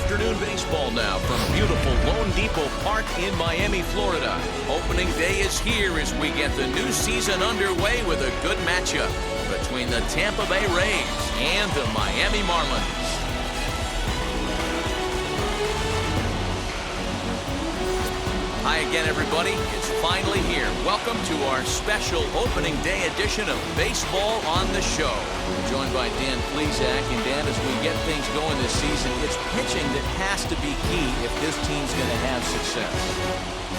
afternoon baseball now from beautiful Lone Depot Park in Miami, Florida. Opening day is here as we get the new season underway with a good matchup between the Tampa Bay Rays and the Miami Marlins. Hi again, everybody. It's finally here. Welcome to our special opening day edition of Baseball on the Show. We're joined by Dan Plesac. And Dan, as we get things going this season, it's pitching that has to be key if this team's going to have success.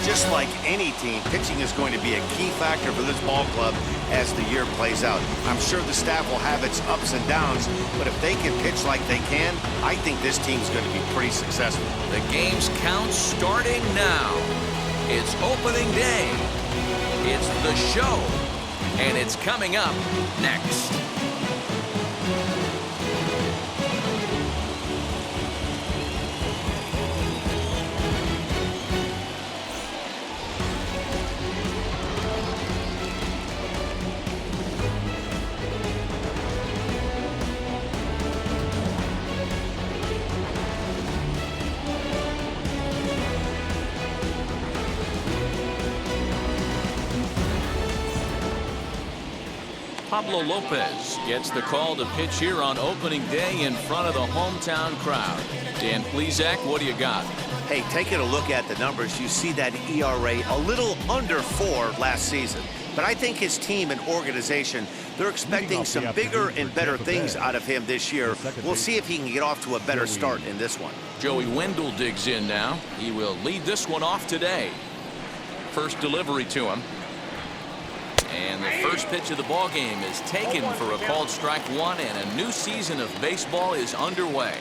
Just like any team, pitching is going to be a key factor for this ball club as the year plays out. I'm sure the staff will have its ups and downs, but if they can pitch like they can, I think this team's going to be pretty successful. The game's count starting now. It's opening day. It's the show. And it's coming up next. Pablo Lopez gets the call to pitch here on opening day in front of the hometown crowd. Dan Plesac, what do you got? Hey, taking a look at the numbers, you see that ERA a little under 4 last season. But I think his team and organization, they're expecting some bigger and better things out of him this year. We'll see if he can get off to a better start in this one. Joey Wendell digs in now. He will lead this one off today. First delivery to him. And the first pitch of the ball game is taken for a called strike one, and a new season of baseball is underway.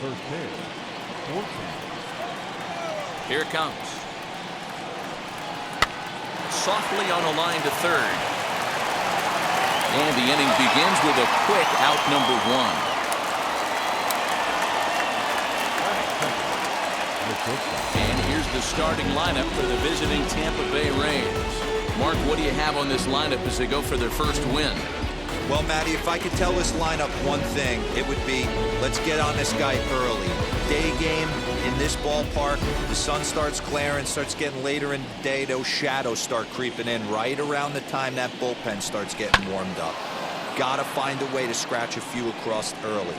First pitch. Here it comes. Softly on a line to third. And the inning begins with a quick out number one. And here's the starting lineup for the visiting Tampa Bay Rays. Mark, what do you have on this lineup as they go for their first win? Well, Matty, if I could tell this lineup one thing, it would be, let's get on this guy early. Day game in this ballpark, the sun starts glaring, starts getting later in the day, those shadows start creeping in right around the time that bullpen starts getting warmed up. Gotta find a way to scratch a few across early.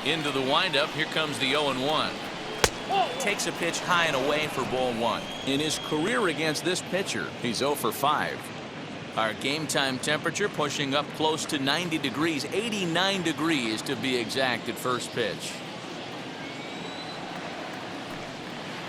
Into the windup, here comes the 0-1. Takes a pitch high and away for ball one. In his career against this pitcher, he's 0 for 5. Our game time temperature pushing up close to 90 degrees, 89 degrees to be exact at first pitch.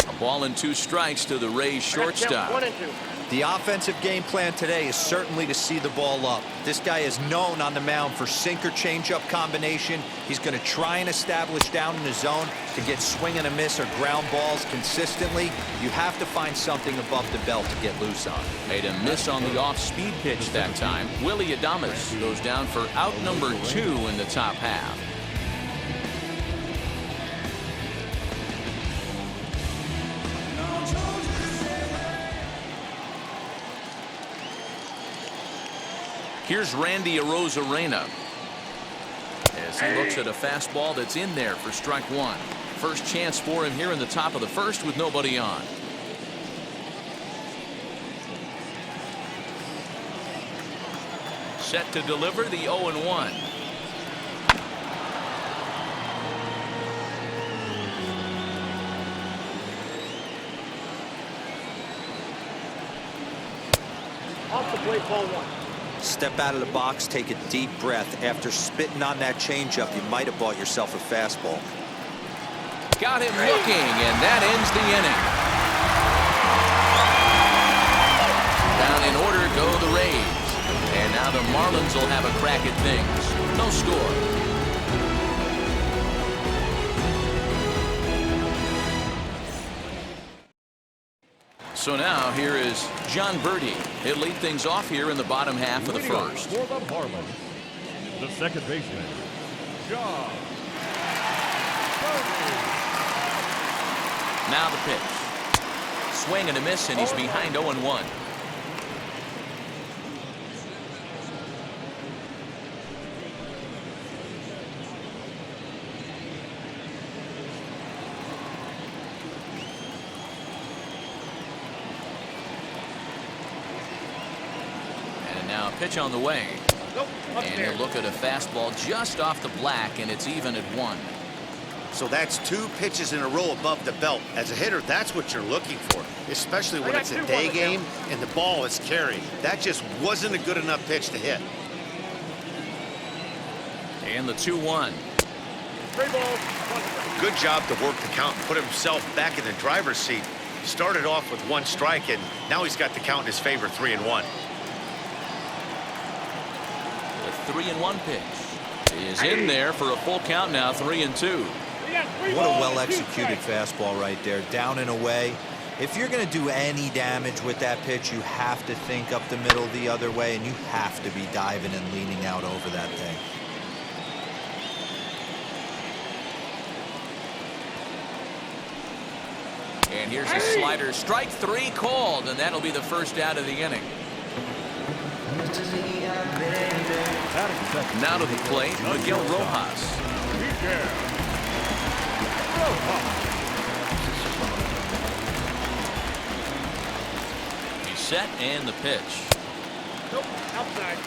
A ball and 2 strikes to the Rays shortstop. 1 and 2. The offensive game plan today is certainly to see the ball up. This guy is known on the mound for sinker changeup combination. He's going to try and establish down in the zone to get swing and a miss or ground balls consistently. You have to find something above the belt to get loose on. Made a miss on the off-speed pitch that time. Willie Adames goes down for out number 2 in the top half. Here's Randy Arozarena as he looks at a fastball that's in there for strike one. First chance for him here in the top of the first with nobody on. Set to deliver the 0-1. Off the plate, ball 1. Step out of the box, take a deep breath. After spitting on that changeup, you might have bought yourself a fastball. Got him looking, and that ends the inning. Down in order go the Rays. And now the Marlins will have a crack at things. No score. So now here is John Birdie. He'll lead things off here in the bottom half of the first. For the Marlins, the second baseman, John Now the pitch. Swing and a miss, and he's behind 0-1. And now a pitch on the way. And he'll look at a fastball just off the black, and it's even at 1. So that's 2 pitches in a row above the belt. As a hitter, that's what you're looking for, especially when it's a day game and the ball is carried. That just wasn't a good enough pitch to hit. And the 2-1. Good job to work the count and put himself back in the driver's seat. Started off with 1 strike, and now he's got the count in his favor, 3-1. The 3-1 pitch is in there for a full count now, 3-2. What a well-executed fastball right there, down and away. If you're going to do any damage with that pitch, you have to think up the middle the other way, and you have to be diving and leaning out over that thing. And here's a slider, strike 3 called, and that'll be the first out of the inning. Now to the plate, Miguel Rojas. He's set, and the pitch. Nope, outside.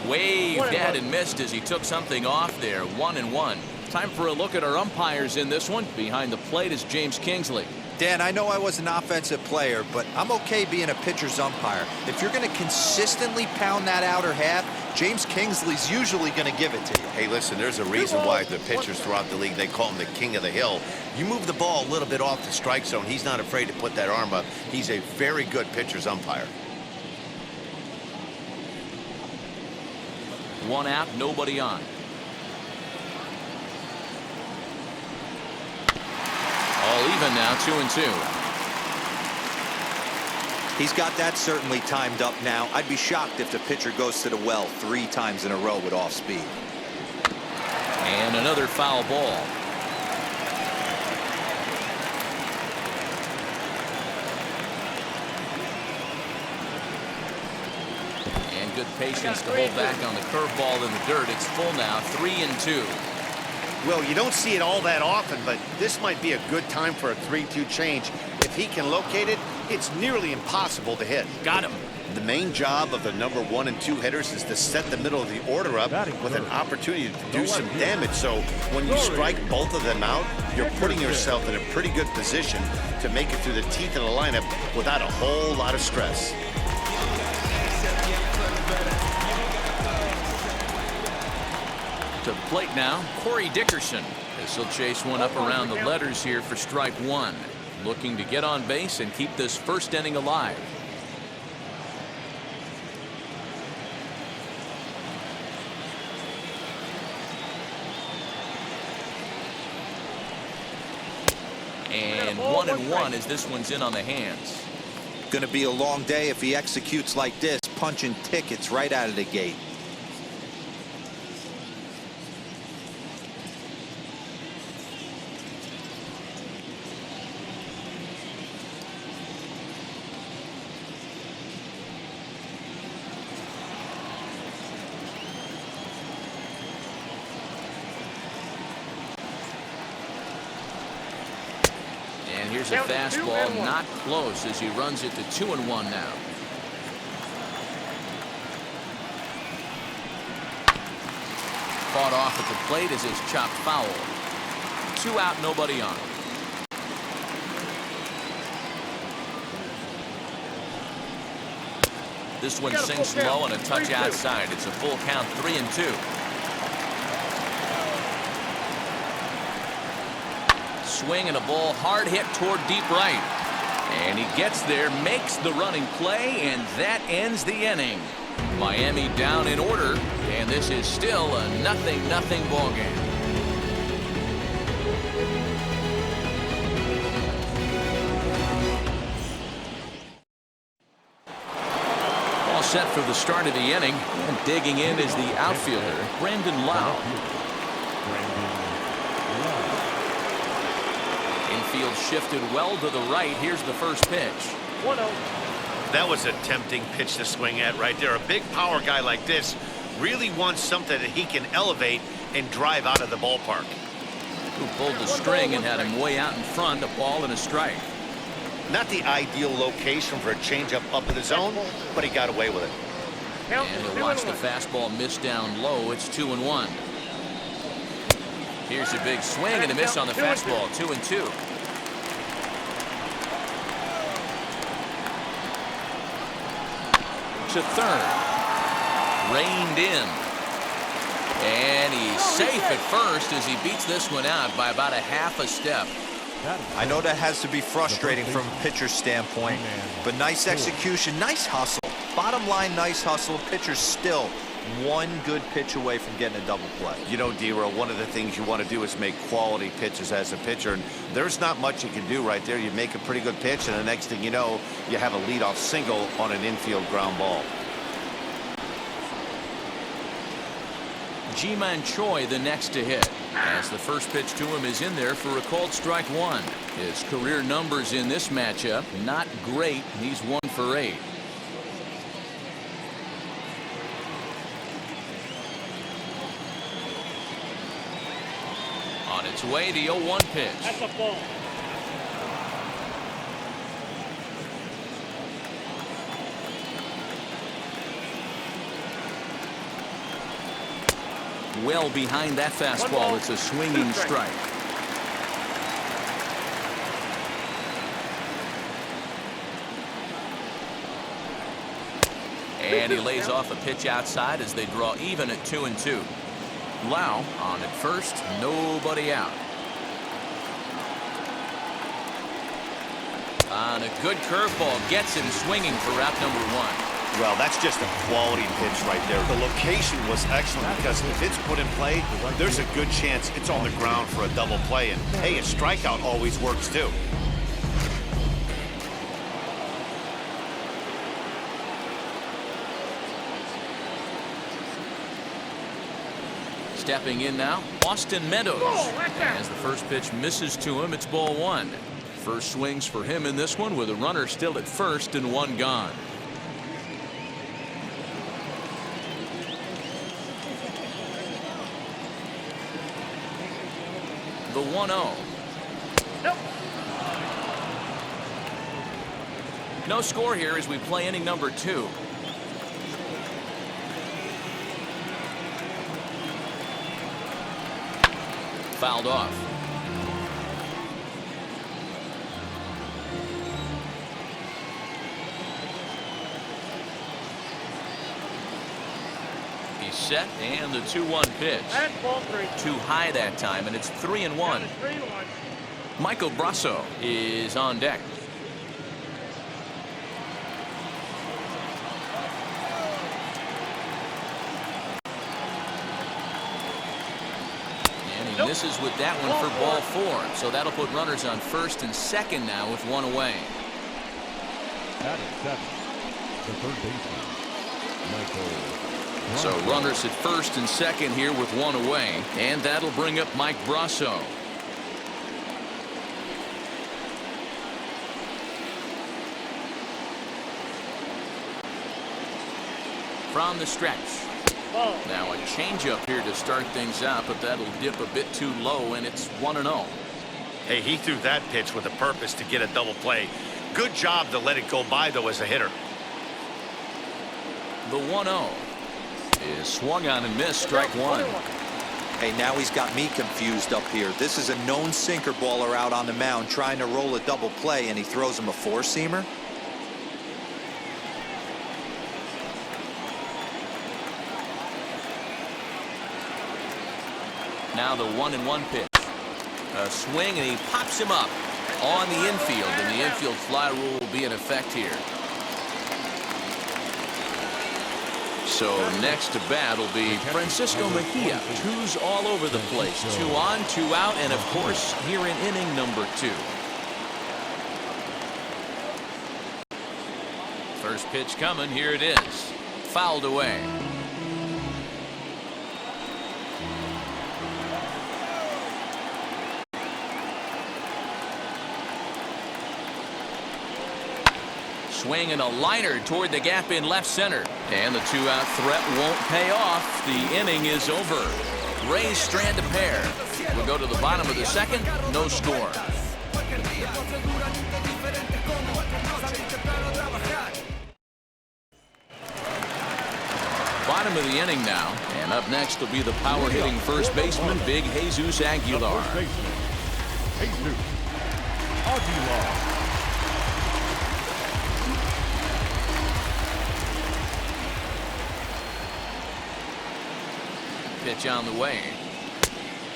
Waved at and missed as he took something off there. 1-1. Time for a look at our umpires in this one. Behind the plate is James Kingsley. Dan, I know I was an offensive player, but I'm okay being a pitcher's umpire. If you're going to consistently pound that outer half, James Kingsley's usually going to give it to you. Hey, listen, there's a reason why the pitchers throughout the league, they call him the king of the hill. You move the ball a little bit off the strike zone, he's not afraid to put that arm up. He's a very good pitcher's umpire. 1 out, nobody on. All even now, 2-2. He's got that certainly timed up now. I'd be shocked if the pitcher goes to the well 3 times in a row with off speed. And another foul ball. And good patience to hold back on the curveball in the dirt. It's full now, 3-2. Well, you don't see it all that often, but this might be a good time for a 3-2 change. If he can locate it, it's nearly impossible to hit. Got him. The main job of the number 1 and 2 hitters is to set the middle of the order up with an opportunity to do some damage. So when you strike both of them out, you're putting yourself in a pretty good position to make it through the teeth of the lineup without a whole lot of stress. To the plate now, Corey Dickerson. This will chase one up around the letters here for strike 1. Looking to get on base and keep this first inning alive. And 1-1 as this one's in on the hands. Going to be a long day if he executes like this, punching tickets right out of the gate. Here's a fastball, not close as he runs it to 2-1 now. Fought off at the plate as it's chopped foul. 2 out, nobody on. This one sinks low and a touch outside. It's a full count, 3-2. Swing and a ball hard hit toward deep right. And he gets there, makes the running play, and that ends the inning. Miami down in order, and this is still a 0-0 ball game. set for the start of the inning. And digging in is the outfielder, Brandon Lau. Infield shifted well to the right. Here's the first pitch. 1-0. That was a tempting pitch to swing at right there. A big power guy like this really wants something that he can elevate and drive out of the ballpark. Who pulled the string and had him way out in front, a ball and a strike. Not the ideal location for a changeup up in the zone, but he got away with it. And he'll watch the fastball miss down low. It's 2-1. Here's a big swing and a miss on the fastball. 2-2. To third. Reined in. And he's safe at first as he beats this one out by about a half a step. I know that has to be frustrating from a pitcher's standpoint, but nice execution, nice hustle. Bottom line, nice hustle. Pitcher's still one good pitch away from getting a double play. You know, D-Roll, one of the things you want to do is make quality pitches as a pitcher, and there's not much you can do right there. You make a pretty good pitch, and the next thing you know, you have a leadoff single on an infield ground ball. Ji-Man Choi the next to hit, as the first pitch to him is in there for a called strike one. His career numbers in this matchup not great. He's 1 for 8. On its way, the 0-1 pitch. That's a ball. Well behind that fastball. It's a swinging strike. And he lays off a pitch outside as they draw even at 2-2. Lau on at first, nobody out. On a good curveball, gets him swinging for out number 1. Well, that's just a quality pitch right there. The location was excellent because if it's put in play, there's a good chance it's on the ground for a double play. And, hey, a strikeout always works, too. Stepping in now, Austin Meadows. As the first pitch misses to him, it's ball 1. First swings for him in this one with a runner still at first and 1 gone. The 1-0. Nope. No score here as we play inning number 2. Fouled off. He's set, and the 2-1 pitch. And ball 3. Too high that time, and it's 3-1. 3-1. Michael Brasso is on deck. And he misses with that one for ball 4. So that'll put runners on first and second now with 1 away. At 7, the third baseman, Michael. So runners at first and second here with 1 away, and that'll bring up Mike Brasso. From the stretch. Ball. Now a changeup here to start things out, but that'll dip a bit too low, and it's 1-0. Hey, he threw that pitch with a purpose to get a double play. Good job to let it go by, though, as a hitter. The 1-0 is swung on and missed, strike 1. Hey, now he's got me confused up here. This is a known sinker baller out on the mound trying to roll a double play, and he throws him a 4-seamer. Now the 1-1 pitch. A swing, and he pops him up on the infield, and the infield fly rule will be in effect here. So next to bat will be Francisco Mejia. 2's all over the place. 2 on, 2 out, and of course here in inning number 2. First pitch coming. Here it is. fouled away. Swinging a liner toward the gap in left center. And the two-out threat won't pay off. The inning is over. Rays strand a pair. We'll go to the bottom of the second. No score. Bottom of the inning now. And up next will be the power-hitting first baseman, Big Jesus Aguilar. Jesus Aguilar. Pitch on the way.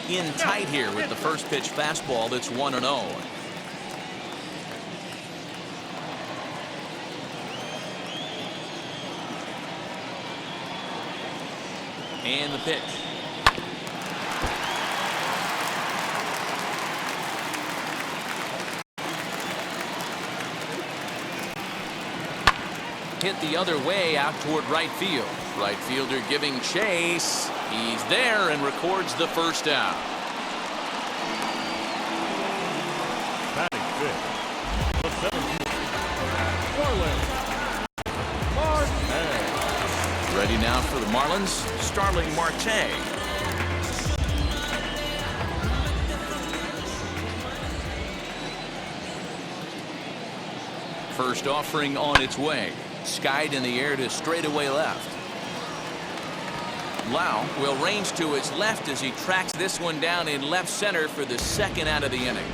In tight here with the first pitch fastball that's 1-0. And the pitch. Hit the other way out toward right field. Right fielder giving chase. He's there and records the first out. Batting fifth, the 17th, Marlins. Ready now for the Marlins, Starling Marte. First offering on its way. Skied in the air to straightaway left. Lau will range to his left as he tracks this one down in left center for the second out of the inning.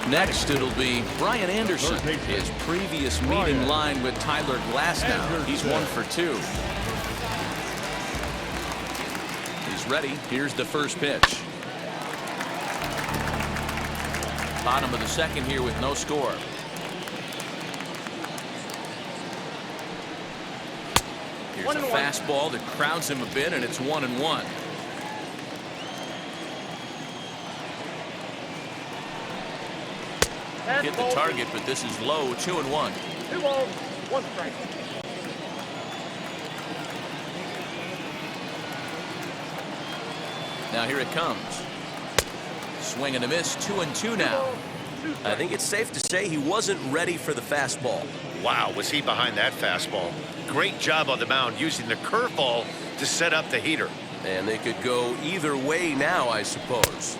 Next, it'll be Brian Anderson. His previous meeting line with Tyler Glasnow. He's 1 for 2. He's ready. Here's the first pitch. Bottom of the second here with no score. Here's a fastball that crowds him a bit, and it's 1-1. Hit the target, but this is low. 2-1. 2 balls, 1 strike. Now here it comes. Swing and a miss. 2-2 now. I think it's safe to say he wasn't ready for the fastball. Wow, was he behind that fastball? Great job on the mound using the curveball to set up the heater. And they could go either way now, I suppose.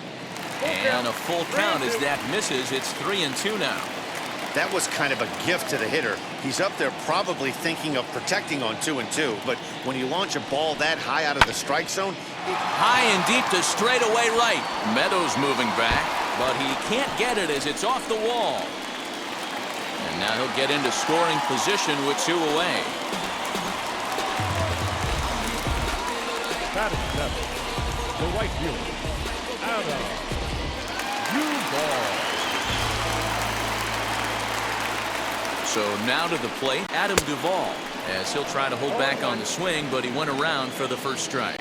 And a full count as that misses. It's 3-2 now. That was kind of a gift to the hitter. He's up there probably thinking of protecting on 2-2, but when you launch a ball that high out of the strike zone, high and deep to straightaway right. Meadows moving back, but he can't get it as it's off the wall. And now he'll get into scoring position with 2 away. Batting seventh, the right fielder, Adam Duvall. So now to the plate, Adam Duvall, as he'll try to hold back on the swing, but he went around for the first strike.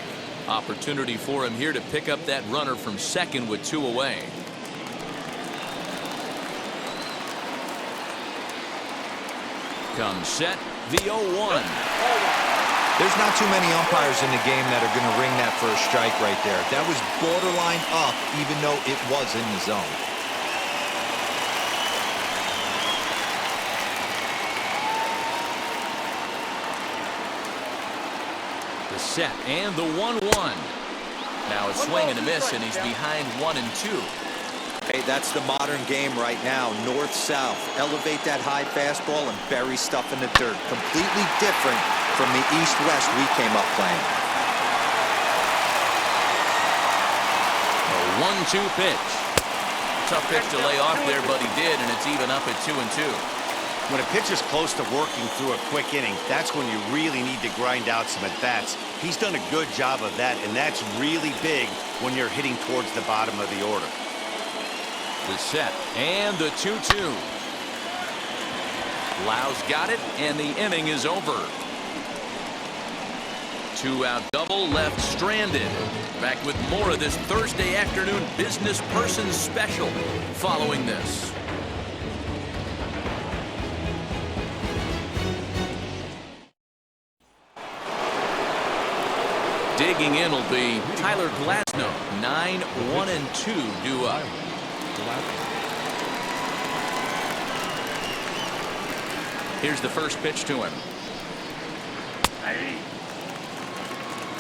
Opportunity for him here to pick up that runner from second with 2 away. Comes set, the 0-1. There's not too many umpires in the game that are going to ring that first strike right there. That was borderline up, even though it was in the zone. The set and the 1-1. Now a swing and a miss, and he's behind 1-2. Hey, that's the modern game right now. North-south. Elevate that high fastball and bury stuff in the dirt. Completely different from the east-west we came up playing. A 1-2 pitch. Tough pitch to lay off there, but he did, and it's even up at 2-2. when a pitcher's close to working through a quick inning, that's when you really need to grind out some at-bats. He's done a good job of that, and that's really big when you're hitting towards the bottom of the order. The set and the 2-2. Lau's got it, and the inning is over. 2-out double left stranded. Back with more of this Thursday afternoon business person special following this. Digging in will be Tyler Glasnow. 9-1-2 due up. Here's the first pitch to him.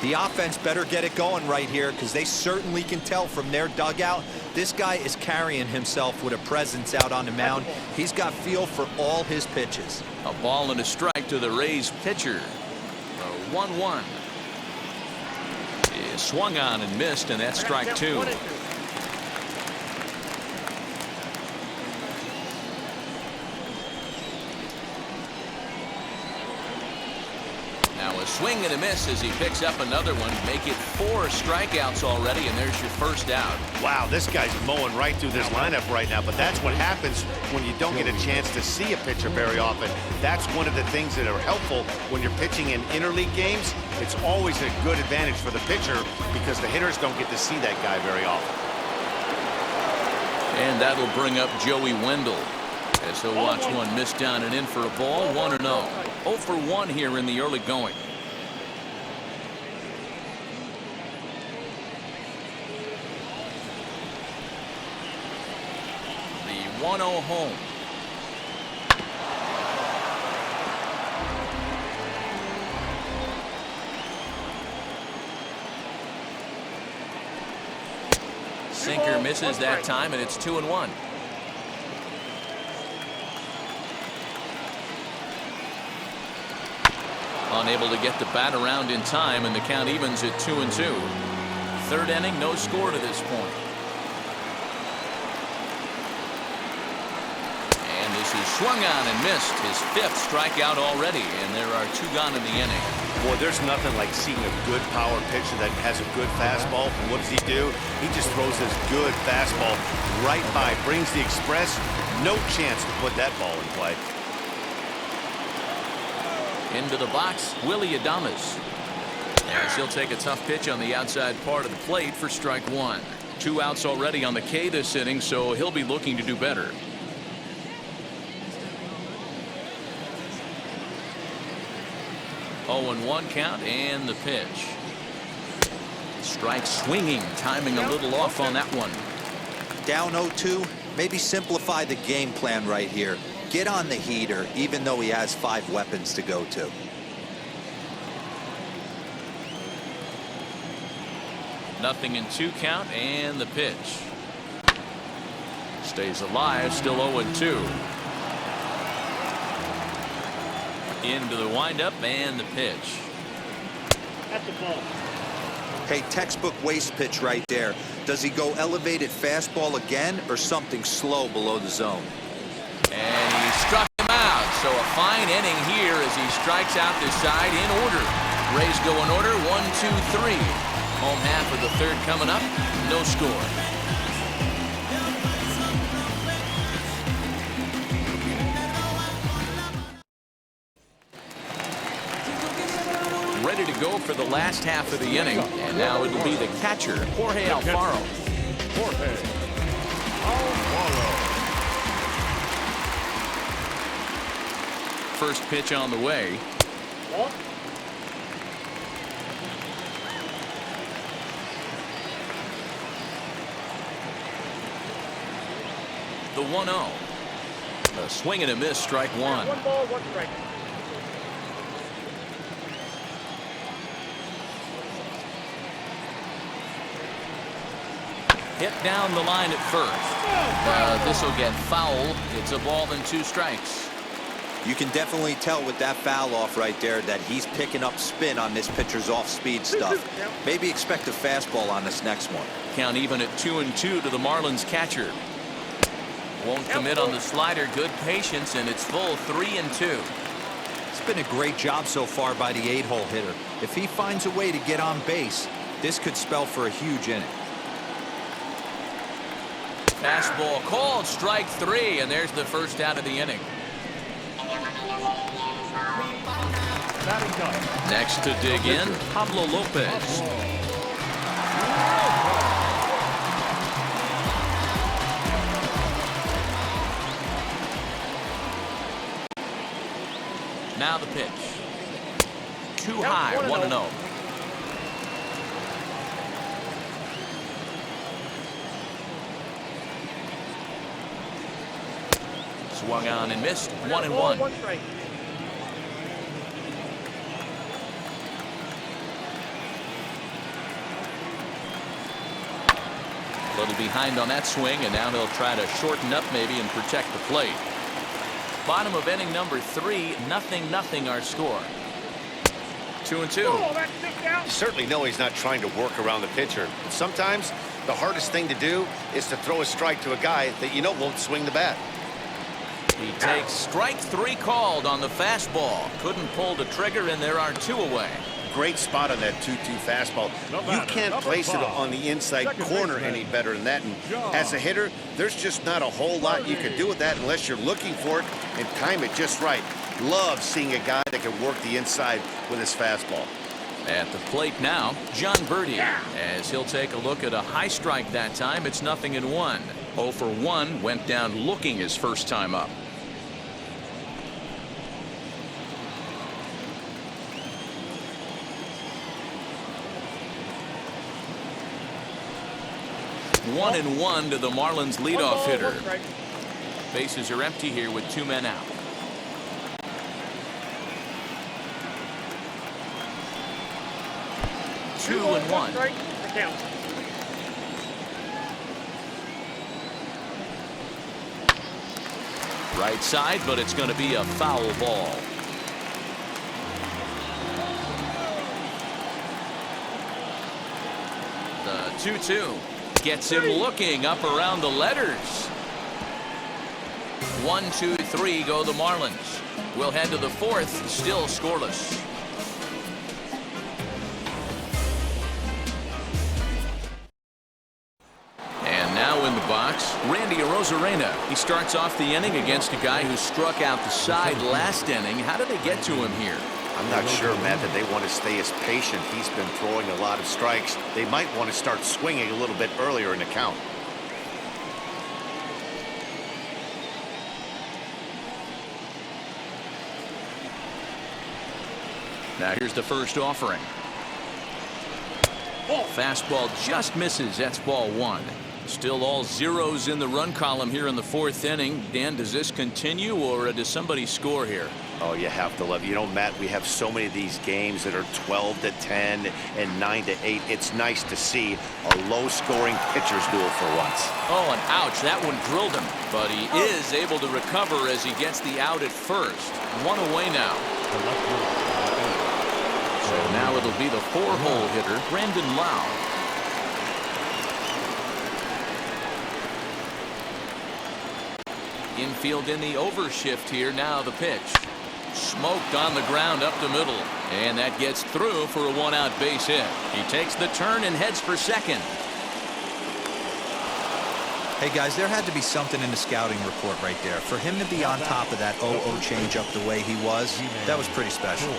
The offense better get it going right here, because they certainly can tell from their dugout this guy is carrying himself with a presence out on the mound. He's got feel for all his pitches. A ball and a strike to the Rays pitcher. 1-1. He swung on and missed, and that's strike two. Now a swing and a miss as he picks up another one. Make it 4 strikeouts already, and there's your first out. Wow, this guy's mowing right through this lineup right now, but that's what happens when you don't get a chance to see a pitcher very often. That's one of the things that are helpful when you're pitching in interleague games. It's always a good advantage for the pitcher because the hitters don't get to see that guy very often. And that'll bring up Joey Wendell as he'll watch one miss down and in for a ball. 1-0. 0 for 1 here in the early going. The 1-0 home. Sinker misses that time, and it's 2-1. Unable to get the bat around in time, and the count evens at 2-2. Third inning, no score to this point. And this is swung on and missed. His 5th strikeout already, and there are 2 gone in the inning. Boy, there's nothing like seeing a good power pitcher that has a good fastball. And what does he do? He just throws this good fastball right by, brings the express. No chance to put that ball in play. Into the box, Willie Adames. As he'll take a tough pitch on the outside part of the plate for strike 1. 2 outs already on the K this inning, so he'll be looking to do better. Oh, 0-1 count, and the pitch. Strike swinging, timing a little off on that one. Down 0-2, maybe simplify the game plan right here. Get on the heater, even though he has 5 weapons to go to. Nothing in 2 count, and the pitch. Stays alive, still 0-2. Into the windup, and the pitch. That's the ball. Hey, textbook waste pitch right there. Does he go elevated fastball again, or something slow below the zone? And he struck him out. So a fine inning here as he strikes out this side in order. Rays go in order, 1-2-3. Home half of the third coming up. No score. Ready to go for the last half of the inning. And now it'll be the catcher, Jorge Alfaro. Jorge Alfaro. First pitch on the way. Ball. The 1-0. A swing and a miss, strike 1. 1 ball, 1 strike. Hit down the line at first. This will get foul. It's a ball and 2 strikes. You can definitely tell with that foul off right there that he's picking up spin on this pitcher's off-speed stuff. Maybe expect a fastball on this next one. Count even at 2-2 to the Marlins catcher. Won't commit on the slider. Good patience, and it's full 3-2. It's been a great job so far by the 8-hole hitter. If he finds a way to get on base, this could spell for a huge inning. Fastball called, strike 3, and there's the first out of the inning. Next to dig in, Pablo Lopez. Now the pitch. Too high, 1-0. Swung on and missed. 1-1. Ball, 1 strike. A little behind on that swing, and now he'll try to shorten up maybe and protect the plate. Bottom of inning number 3, 0-0 our score. 2-2. Oh, that's took down. You certainly know he's not trying to work around the pitcher. Sometimes the hardest thing to do is to throw a strike to a guy that you know won't swing the bat. He takes strike 3 called on the fastball. Couldn't pull the trigger, and there are 2 away. Great spot on that 2-2 fastball. You can't place it on the inside corner any better than that. And as a hitter, there's just not a whole lot you can do with that unless you're looking for it and time it just right. Love seeing a guy that can work the inside with his fastball. At the plate now, John Birdie, as he'll take a look at a high strike that time. It's 0-1. 0 for 1 went down looking his first time up. One and 1 to the Marlins leadoff hitter. Bases are empty here with 2 men out. Two and 1. Right side, but it's going to be a foul ball. The 2-2 gets him looking up around the letters. 1, 2, 3 go the Marlins. We'll head to the 4th, still scoreless. In the box, Randy Arozarena. He starts off the inning against a guy who struck out the side last inning. How did they get to him here? I'm not sure, Matt, that they want to stay as patient. He's been throwing a lot of strikes. They might want to start swinging a little bit earlier in the count. Now here's the first offering. Fastball just misses. That's ball 1. Still all zeros in the run column here in the 4th inning. Dan, does this continue, or does somebody score here? Oh, you have to love it. You know, Matt, we have so many of these games that are 12-10 and 9-8. It's nice to see a low-scoring pitcher's duel for once. Oh, and ouch, that one drilled him. But he is able to recover as he gets the out at first. 1 away now. So now it'll be the 4-hole hitter, Brandon Lau. Infield in the overshift here. Now the pitch. Smoked on the ground up the middle. And that gets through for a 1-out base hit. He takes the turn and heads for second. Hey, guys, there had to be something in the scouting report right there. For him to be on top of that 0-0 changeup the way he was, that was pretty special.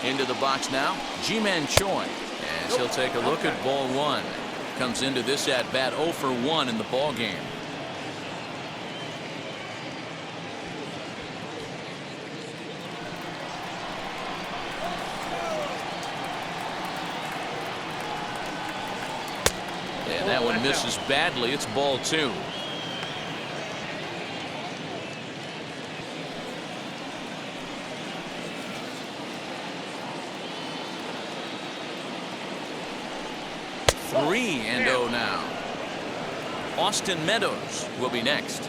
Into the box now, Ji-Man Choi, as he'll take a look at ball 1. Comes into this at bat 0 for 1 in the ball game. And that one misses badly. It's ball 2. Three and 0 now. Austin Meadows will be next.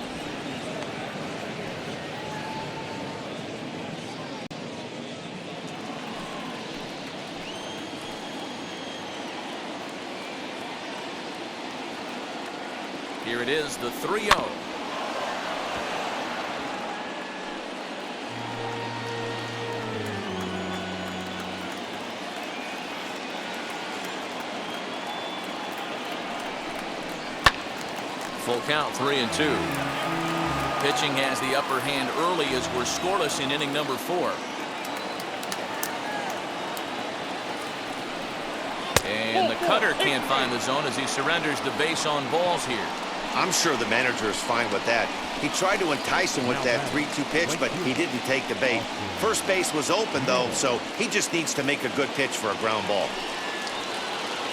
Here it is, the 3-0. Full count, 3-2. Pitching has the upper hand early as we're scoreless in inning number 4. And the cutter can't find the zone as he surrenders the base on balls here. I'm sure the manager is fine with that. He tried to entice him with that 3-2 pitch, but he didn't take the bait. First base was open, though, so he just needs to make a good pitch for a ground ball.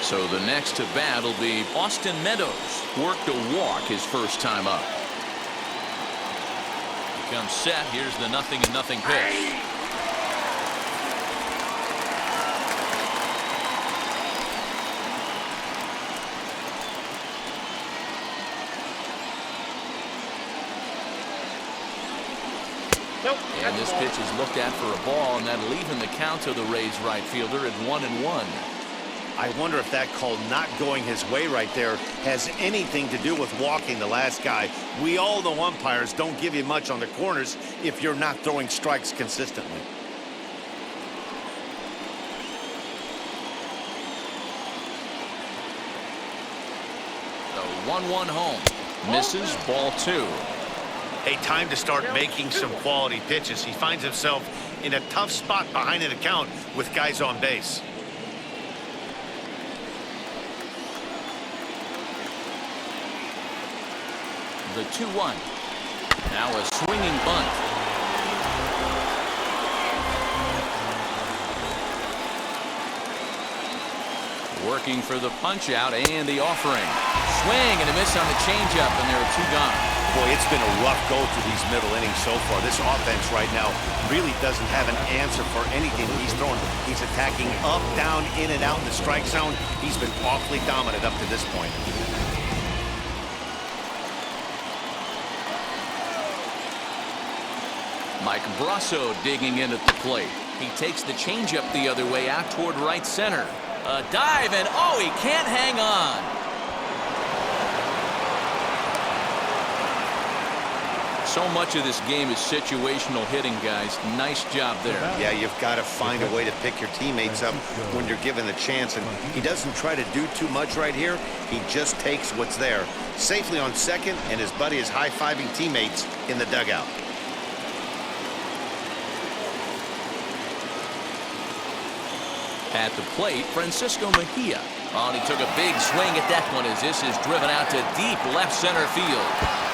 So the next to bat will be Austin Meadows. Worked a walk his first time up. He comes set. Here's the 0-0 pitch. And this pitch is looked at for a ball, and that'll even the count to the Rays right fielder at 1-1. I wonder if that call not going his way right there has anything to do with walking the last guy. We all know umpires don't give you much on the corners if you're not throwing strikes consistently. The 1-1 home. Misses, ball 2. Hey, time to start making some quality pitches. He finds himself in a tough spot behind an account with guys on base. The 2-1. Now a swinging bunt. Working for the punch out and the offering. Swing and a miss on the changeup, and there are 2 gone. Boy, it's been a rough go through these middle innings so far. This offense right now really doesn't have an answer for anything he's throwing. He's attacking up, down, in and out in the strike zone. He's been awfully dominant up to this point. Mike Brasso digging in at the plate. He takes the changeup the other way out toward right center. A dive, and oh, he can't hang on. So much of this game is situational hitting, guys. Nice job there. Yeah, you've got to find a way to pick your teammates up when you're given the chance, and he doesn't try to do too much right here. He just takes what's there. Safely on second, and his buddy is high-fiving teammates in the dugout. At the plate, Francisco Mejia. Oh, and he took a big swing at that one as this is driven out to deep left center field.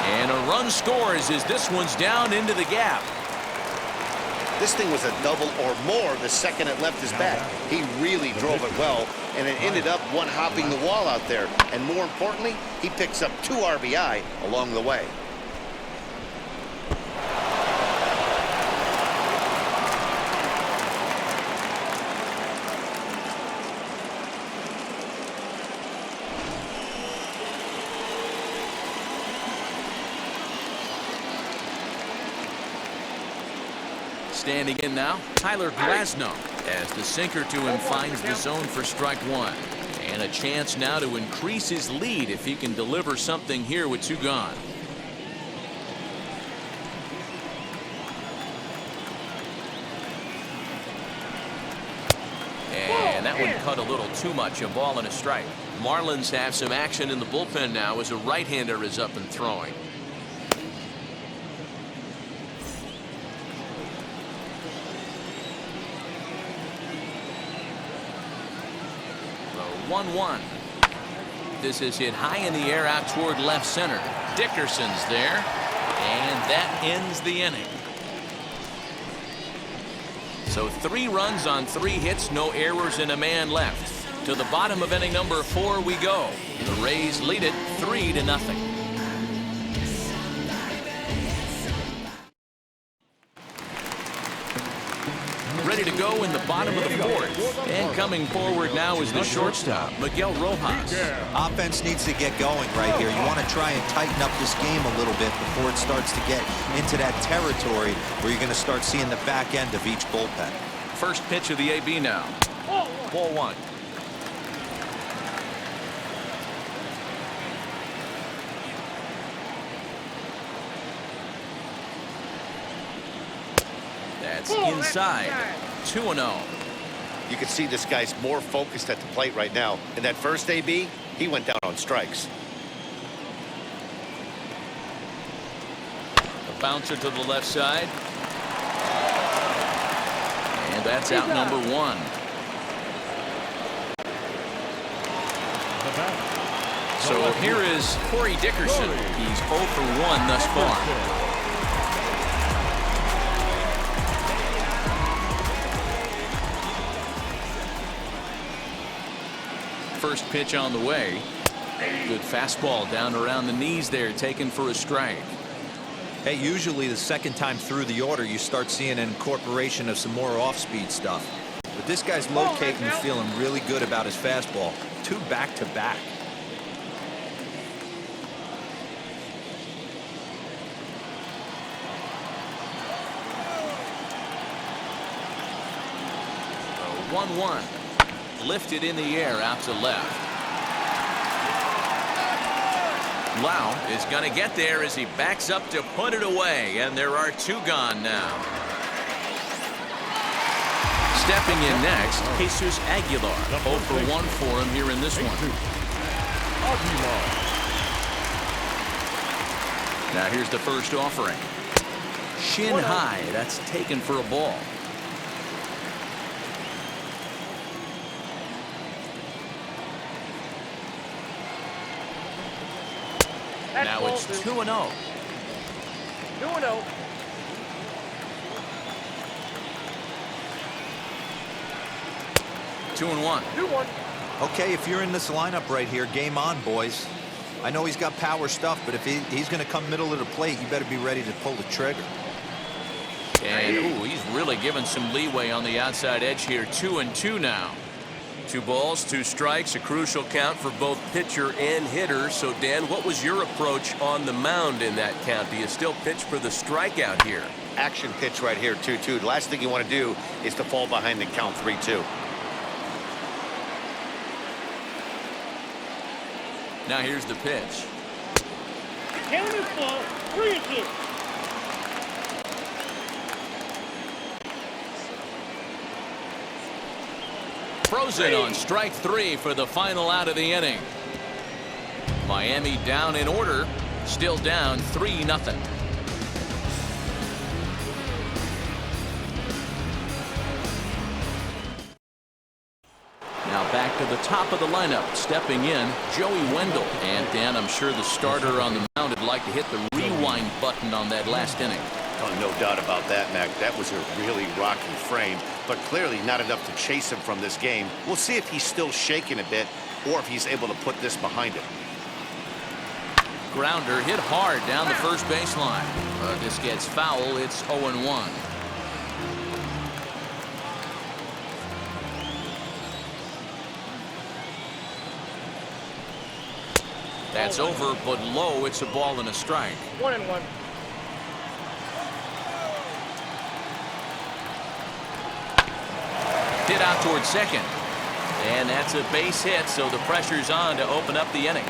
And a run scores as this one's down into the gap. This thing was a double or more the second it left his bat. He really drove it well, and it ended up one-hopping the wall out there. And more importantly, he picks up 2 RBI along the way. Standing in now, Tyler Glasnow, as the sinker to him finds the zone for strike 1. And a chance now to increase his lead if he can deliver something here with 2 gone. And that one cut a little too much, a ball and a strike. Marlins have some action in the bullpen now as a right-hander is up and throwing. The 1-1. This is hit high in the air out toward left center. Dickerson's there, and that ends the inning. So 3 runs on 3 hits, no errors, and a man left. To the bottom of inning number 4 we go. The Rays lead it 3-0. Ready to go in the bottom of the 4th. And coming forward now is the shortstop, Miguel Rojas. Offense needs to get going right here. You want to try and tighten up this game a little bit before it starts to get into that territory where you're going to start seeing the back end of each bullpen. First pitch of the AB now. Ball 1. That's inside. 2-0. You can see this guy's more focused at the plate right now. In that first AB, he went down on strikes. A bouncer to the left side. And that's out number 1. bat. So here is Corey Dickerson. He's 0 for 1 thus far. First pitch on the way. Good fastball down around the knees there, taken for a strike. Hey, usually the second time through the order you start seeing an incorporation of some more off-speed stuff. But this guy's locating and feeling really good about his fastball. 2 back-to-back. So 1-1. Lifted in the air out to left. Lau is going to get there as he backs up to put it away, and there are 2 gone now. Stepping in next, Jesus Aguilar. 0 for 1 for him here in this one. Now here's the first offering. Shin high. That's taken for a ball. Now it's 2-0. 2-0. Two and one. 2-1. Okay, if you're in this lineup right here, game on, boys. I know he's got power stuff, but if he's going to come middle of the plate, you better be ready to pull the trigger. And ooh, he's really given some leeway on the outside edge here. 2-2 now. 2 balls, 2 strikes, a crucial count for both pitcher and hitter. So, Dan, what was your approach on the mound in that count? Do you still pitch for the strikeout here? Action pitch right here, 2-2. The last thing you want to do is to fall behind the count 3-2. Now here's the pitch. Count is ball. 3-2. Frozen on strike 3 for the final out of the inning. Miami down in order, still down 3-0. Now back to the top of the lineup, stepping in, Joey Wendell. And Dan, I'm sure the starter on the mound would like to hit the rewind button on that last inning. Oh, no doubt about that, Mac. That was a really rocky frame, but clearly not enough to chase him from this game. We'll see if he's still shaking a bit or if he's able to put this behind him. Grounder hit hard down the first baseline. This gets foul. It's 0-1. That's over, but low. It's a ball and a strike. 1-1. Hit out towards second. And that's a base hit, so the pressure's on to open up the inning.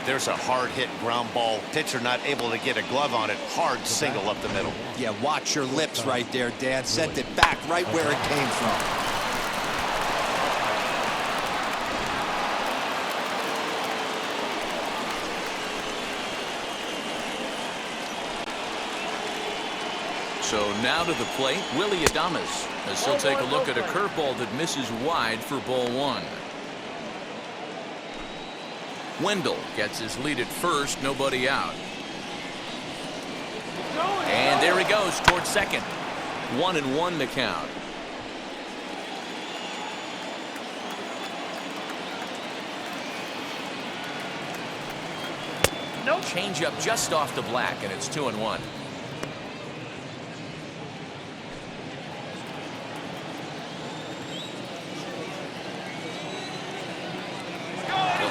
There's a hard hit ground ball. Pitcher not able to get a glove on it. Hard single up the middle. Yeah, watch your lips right there, Dan. Sent it back right where it came from. So now to the plate, Willie Adames, as he'll take a look at a curveball that misses wide for ball 1. Wendell gets his lead at first, nobody out. And there he goes towards second. 1-1 the count. Nope. Change up just off the black, and it's 2-1.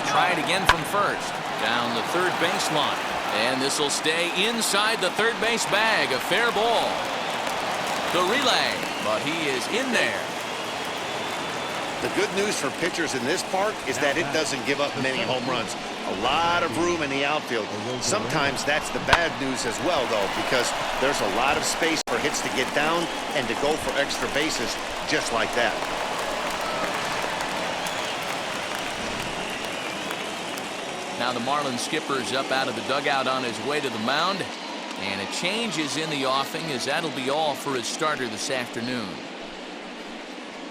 Try it again from first. Down the third baseline. And this will stay inside the third base bag. A fair ball. The relay. But he is in there. The good news for pitchers in this park is that it doesn't give up many home runs. A lot of room in the outfield. Sometimes that's the bad news as well, though, because there's a lot of space for hits to get down and to go for extra bases just like that. Now the Marlins skipper's up out of the dugout on his way to the mound. And a change is in the offing, as that'll be all for his starter this afternoon.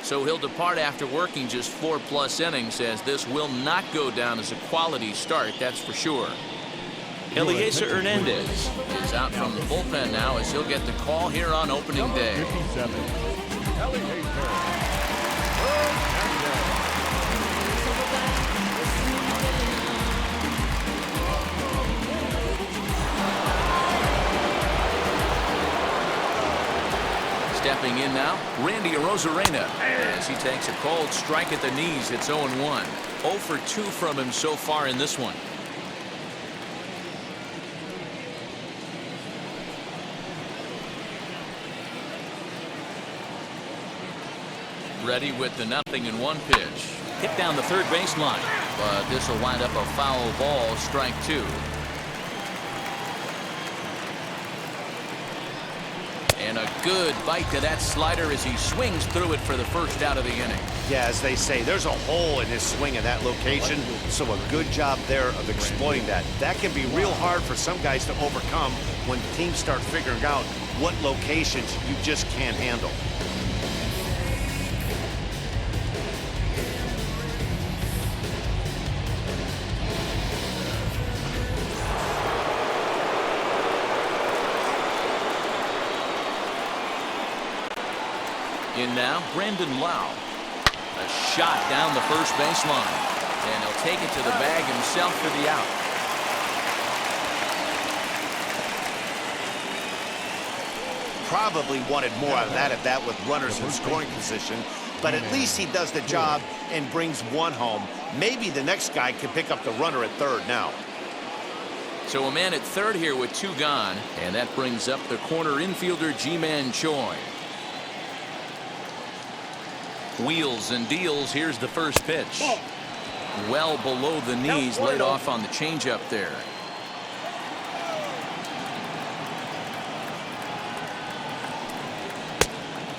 So he'll depart after working just 4+ innings, as this will not go down as a quality start, that's for sure. Eliezer Hernandez is out from the bullpen now, as he'll get the call here on opening day. 57. Eliezer. Stepping in now, Randy Arozarena, as he takes a cold strike at the knees. It's 0-1. 0 for 2 from him so far in this one. Ready with the 0-1 pitch. Hit down the third baseline, but this will wind up a foul ball, strike 2. And a good bite to that slider as he swings through it for the first out of the inning. Yeah, as they say, there's a hole in his swing in that location, so a good job there of exploiting that. That can be real hard for some guys to overcome when teams start figuring out what locations you just can't handle. In now, Brandon Lau. A shot down the first baseline. And he'll take it to the bag himself for the out. Probably wanted more out of that at-bat with runners in scoring position, but at least he does the job and brings one home. Maybe the next guy can pick up the runner at third now. So a man at third here with 2 gone, and that brings up the corner infielder Ji-Man Choi. Wheels and deals. Here's the first pitch. Well below the knees, laid off on the changeup there.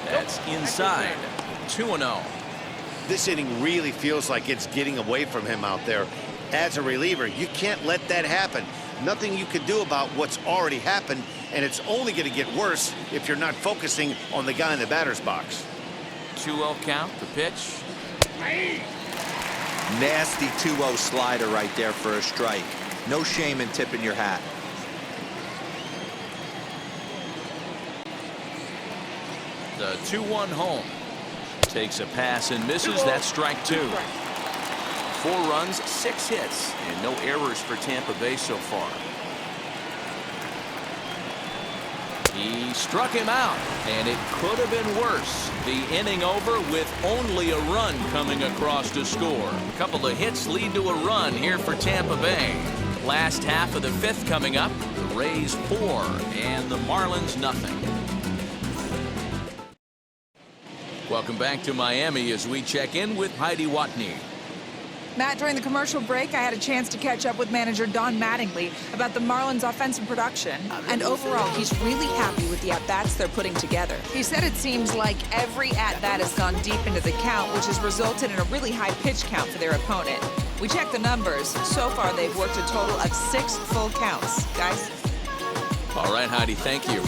That's inside. 2-0. This inning really feels like it's getting away from him out there. As a reliever, you can't let that happen. Nothing you can do about what's already happened, and it's only going to get worse if you're not focusing on the guy in the batter's box. 2-0 count, the pitch. Nasty 2-0 slider right there for a strike. No shame in tipping your hat. The 2-1 home. Takes a pass and misses. That's strike 2. 4 runs, 6 hits, and no errors for Tampa Bay so far. He struck him out, and it could have been worse. The inning over with only a run coming across to score. A couple of hits lead to a run here for Tampa Bay. Last half of the 5th coming up. The Rays 4 and the Marlins nothing. Welcome back to Miami as we check in with Heidi Watney. Matt, during the commercial break, I had a chance to catch up with manager Don Mattingly about the Marlins' offensive production. And overall, he's really happy with the at-bats they're putting together. He said it seems like every at-bat has gone deep into the count, which has resulted in a really high pitch count for their opponent. We checked the numbers. So far, they've worked a total of 6 full counts. Guys? All right, Heidi, thank you.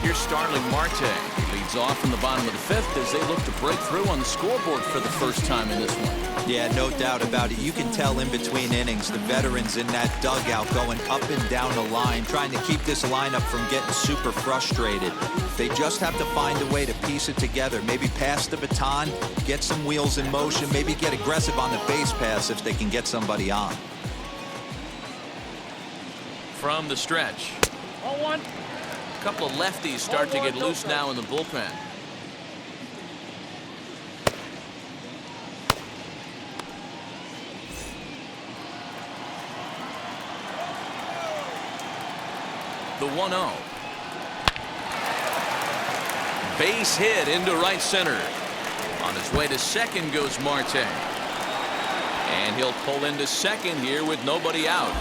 Here's Starling Marte. He leads off in the bottom of the 5th as they look to break through on the scoreboard for the first time in this one. Yeah, no doubt about it. You can tell in between innings, the veterans in that dugout going up and down the line, trying to keep this lineup from getting super frustrated. They just have to find a way to piece it together. Maybe pass the baton, get some wheels in motion, maybe get aggressive on the base pass if they can get somebody on. From the stretch. 0-1. A couple of lefties start to get loose now in the bullpen. The 1-0. Base hit into right center. On his way to second goes Marte. And he'll pull into second here with nobody out.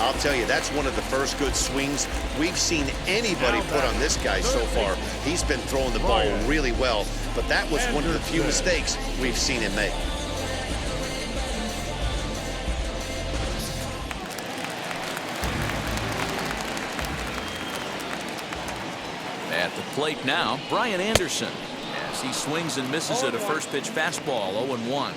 I'll tell you, that's one of the first good swings we've seen anybody put on this guy so far. He's been throwing the ball really well, but that was one of the few mistakes we've seen him make. At the plate now, Brian Anderson, as he swings and misses at a first pitch fastball. 0-1.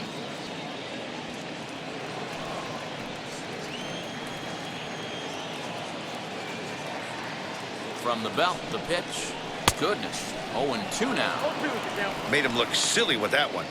From the belt, the pitch. Goodness. 0-2 now. Made him look silly with that one.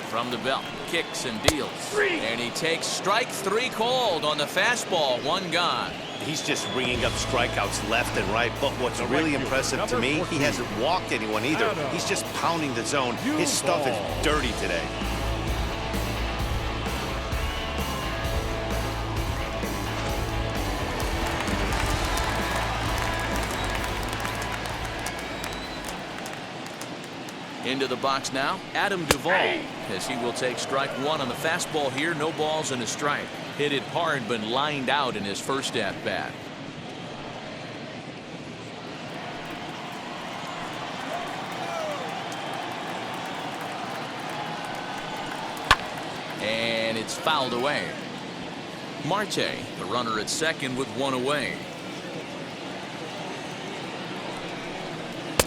From the belt, kicks and deals. And he takes strike 3 called on the fastball. 1 gone. He's just ringing up strikeouts left and right. But what's really impressive to me, he hasn't walked anyone either. He's just pounding the zone. His stuff is dirty today. Into the box now, Adam Duvall, as he will take strike 1 on the fastball here. No balls and a strike. Hit it hard, but lined out in his first at-bat. And it's fouled away. Marte, the runner at second with 1 away.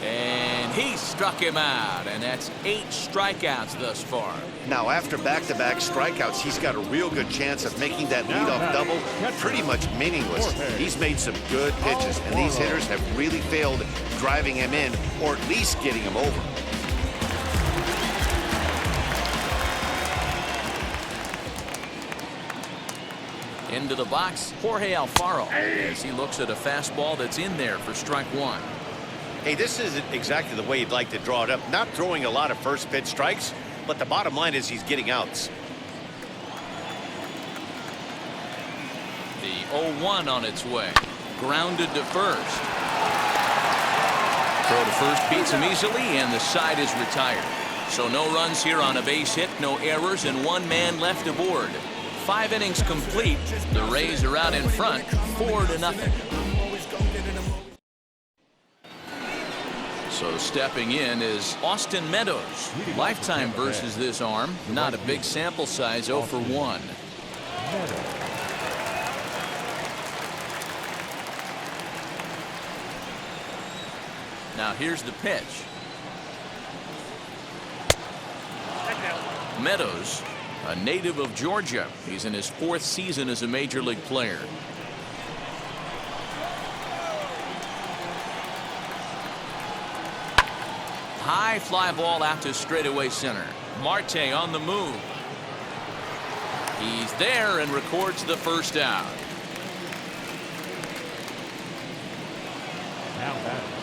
And he struck him out, and that's 8 strikeouts thus far. Now, after back-to-back strikeouts, he's got a real good chance of making that leadoff double pretty much meaningless. He's made some good pitches, and these hitters have really failed driving him in or at least getting him over. Into the box, Jorge Alfaro, as he looks at a fastball that's in there for strike 1. Hey, this isn't exactly the way you'd like to draw it up. Not throwing a lot of first pitch strikes, but the bottom line is he's getting outs. The 0-1 on its way. Grounded to first. Throw to first beats him easily, and the side is retired. So no runs here on a base hit, no errors, and 1 man left aboard. 5 innings complete. The Rays are out in front, 4-0. So stepping in is Austin Meadows. Lifetime versus this arm. Not a big sample size, 0 for 1. Now here's the pitch. Meadows, a native of Georgia. He's in his 4th season as a major league player. High fly ball out to straightaway center. Marte on the move. He's there and records the first out.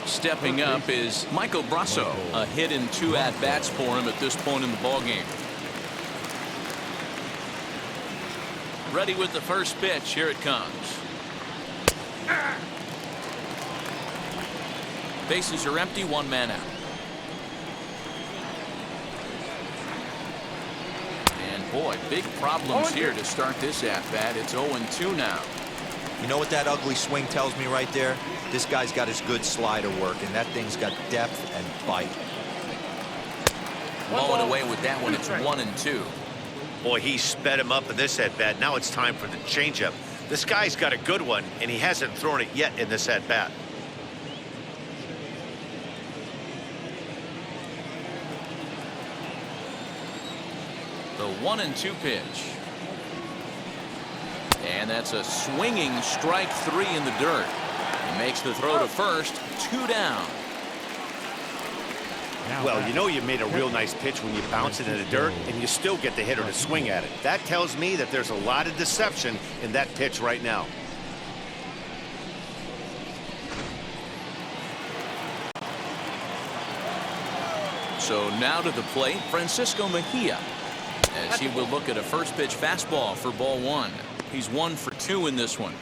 Stepping up is Michael Brasso. A hit in 2 at-bats for him at this point in the ballgame. Ready with the first pitch. Here it comes. Bases are empty, 1 man out. Boy, big problems here to start this at-bat. It's 0-2 now. You know what that ugly swing tells me right there? This guy's got his good slider working. That thing's got depth and bite. Mowing away with that one. It's 1-2. Boy, he sped him up in this at-bat. Now it's time for the changeup. This guy's got a good one, and he hasn't thrown it yet in this at-bat. The 1-2 pitch. And that's a swinging strike 3 in the dirt. He makes the throw to first. 2 down. Well, you know you made a real nice pitch when you bounce it in the dirt and you still get the hitter to swing at it. That tells me that there's a lot of deception in that pitch right now. So now to the plate, Francisco Mejia, as he will look at a first pitch fastball for ball 1. He's 1 for 2 in this one.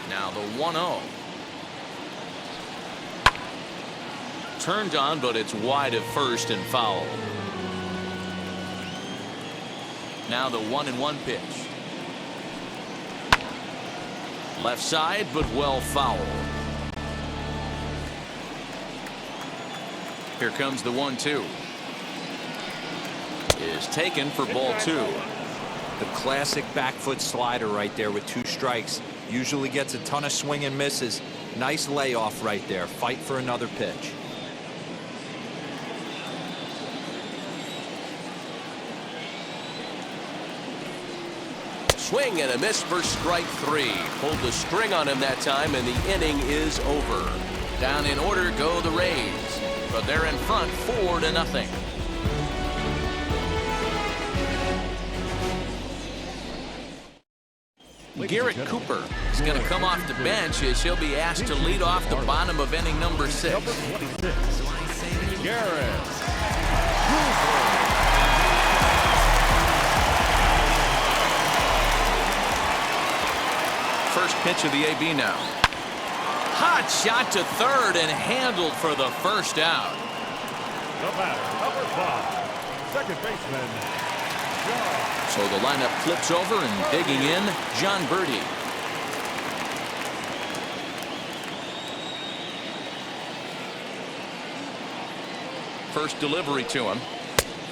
Now the 1-0. Turned on, but it's wide of first and foul. Now the 1-1 pitch. Left side, but well foul. Here comes the 1-2. is taken for ball 2. The classic back foot slider right there with 2 strikes. Usually gets a ton of swing and misses. Nice layoff right there. Fight for another pitch. Swing and a miss for strike 3. Pulled the string on him that time, and the inning is over. Down in order go the Rays, but they're in front 4-0. Garrett Cooper is going to come off the bench as he'll be asked to lead off the bottom of inning number 6. Number 26, Garrett. First pitch of the AB now. Hot shot to third and handled for the first out. The batter, number 5, second baseman, John. So the lineup flips over and digging in, John Birdie. First delivery to him.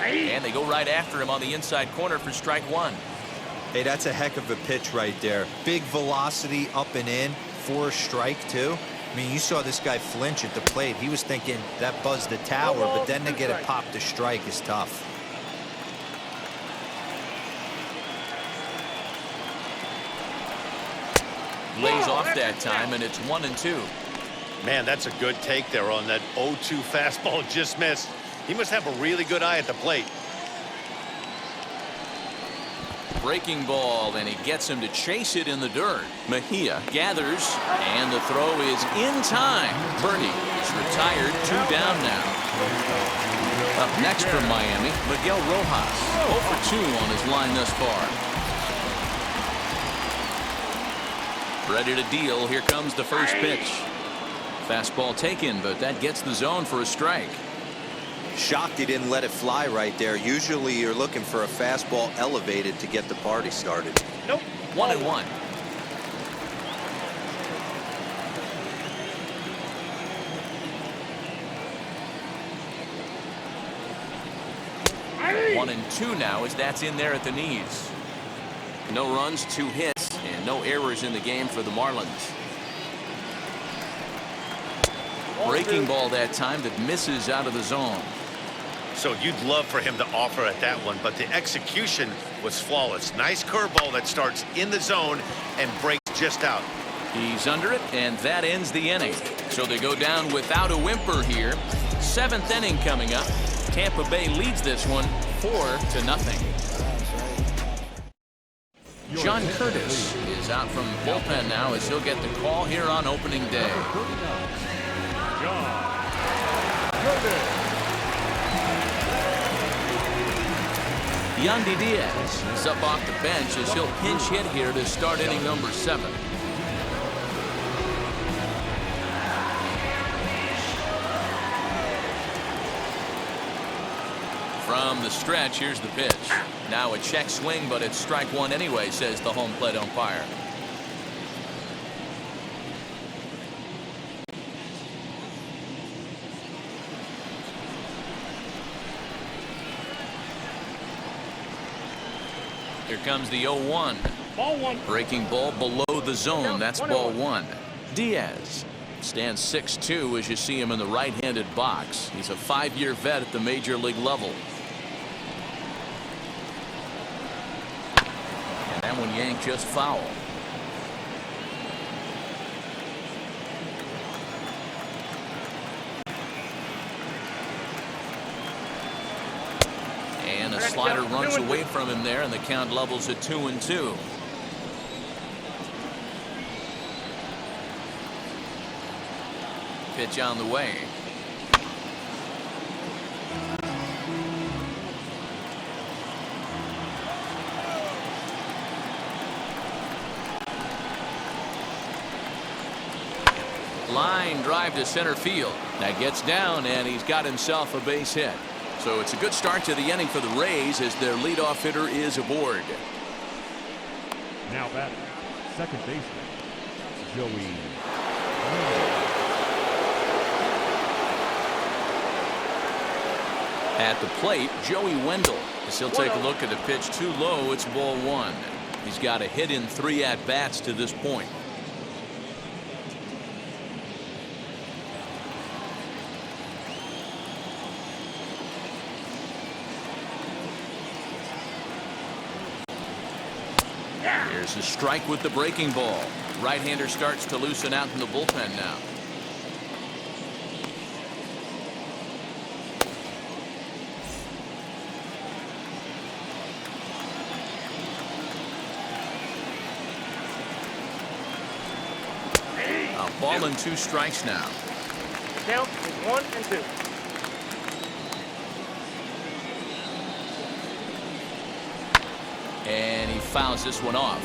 And they go right after him on the inside corner for strike 1. Hey, that's a heck of a pitch right there. Big velocity up and in for a strike, too. I mean, you saw this guy flinch at the plate. He was thinking that buzzed the tower, but then to get it popped to strike is tough. Lays off that time, and it's 1-2. Man, that's a good take there on that 0-2 fastball just missed. He must have a really good eye at the plate. Breaking ball, and he gets him to chase it in the dirt. Mejia gathers, and the throw is in time. Birdie is retired, 2 down now. Up next from Miami, Miguel Rojas, 0 for 2 on his line thus far. Ready to deal. Here comes the first pitch. Fastball taken, but that gets the zone for a strike. Shocked he didn't let it fly right there. Usually you're looking for a fastball elevated to get the party started. Nope. 1-1. One and 2 now as that's in there at the knees. No runs, 2 hits, and no errors in the game for the Marlins. Breaking ball that time that misses out of the zone. So you'd love for him to offer at that one, but the execution was flawless. Nice curveball that starts in the zone and breaks just out. He's under it, and that ends the inning. So they go down without a whimper here. 7th inning coming up. Tampa Bay leads this one 4-0. John Curtis is out from bullpen now as he'll get the call here on opening day. John Curtis. Yandy Diaz is up off the bench as he'll pinch hit here to start inning number 7. From the stretch, here's the pitch. Now a check swing, but it's strike 1 anyway, says the home plate umpire. Here comes the 0-1. Ball 1. Breaking ball below the zone. That's ball 1. Diaz stands 6'2" as you see him in the right-handed box. He's a 5-year vet at the major league level. And that one yanked just foul. And a slider runs away from him there, and the count levels at 2-2. Pitch on the way. Line drive to center field. That gets down, and he's got himself a base hit. So it's a good start to the inning for the Rays as their leadoff hitter is aboard. Now batting, second baseman, Joey. At the plate, Joey Wendell. As he'll take a look at the pitch too low, it's ball 1. He's got a hit in 3 at-bats to this point. Here's a strike with the breaking ball. Right-hander starts to loosen out in the bullpen now. A ball and 2 strikes now. Count is 1 and 2. And he fouls this one off.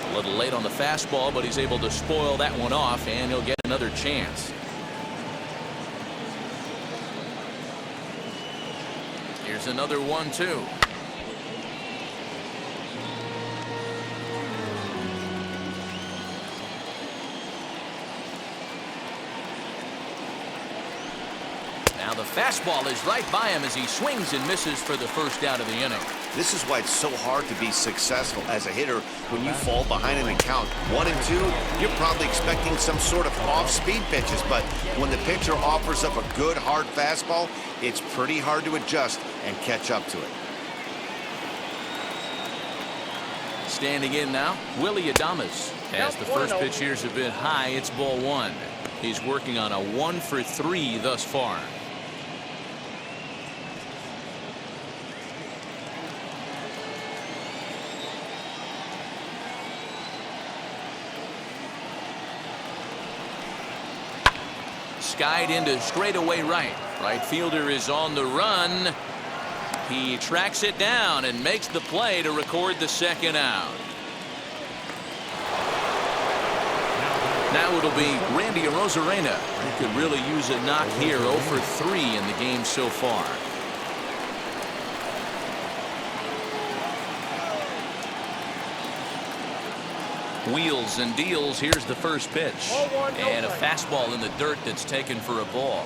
A little late on the fastball, but he's able to spoil that one off, and he'll get another chance. Here's another 1-2. Now the fastball is right by him as he swings and misses for the first out of the inning. This is why it's so hard to be successful as a hitter when you fall behind in a count 1 and 2. You're probably expecting some sort of off-speed pitches, but when the pitcher offers up a good hard fastball, it's pretty hard to adjust and catch up to it. Standing in now, Willie Adames. As the first pitch here's a bit high, it's ball 1. He's working on a 1-for-3 thus far. Skied into straightaway right. Right fielder is on the run. He tracks it down and makes the play to record the second out. Now it'll be Randy Arozarena, who could really use a knock here. 0 for 3 in the game so far. Wheels and deals. Here's the first pitch. And a fastball in the dirt that's taken for a ball.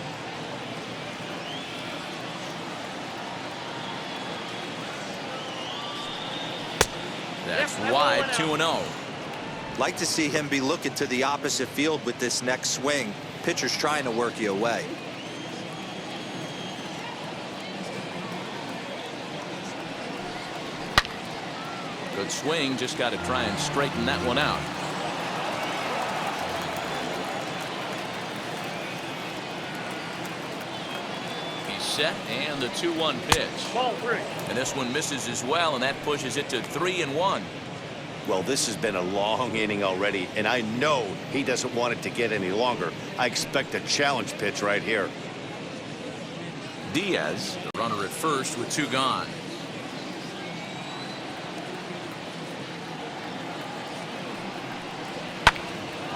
That's wide, 2-0. Like to see him be looking to the opposite field with this next swing. Pitcher's trying to work you away. Good swing, just got to try and straighten that one out. He's set, and the 2-1 pitch. Ball 3. And this one misses as well, and that pushes it to 3-1. Well, this has been a long inning already, and I know he doesn't want it to get any longer. I expect a challenge pitch right here. Diaz, the runner at first with 2 gone.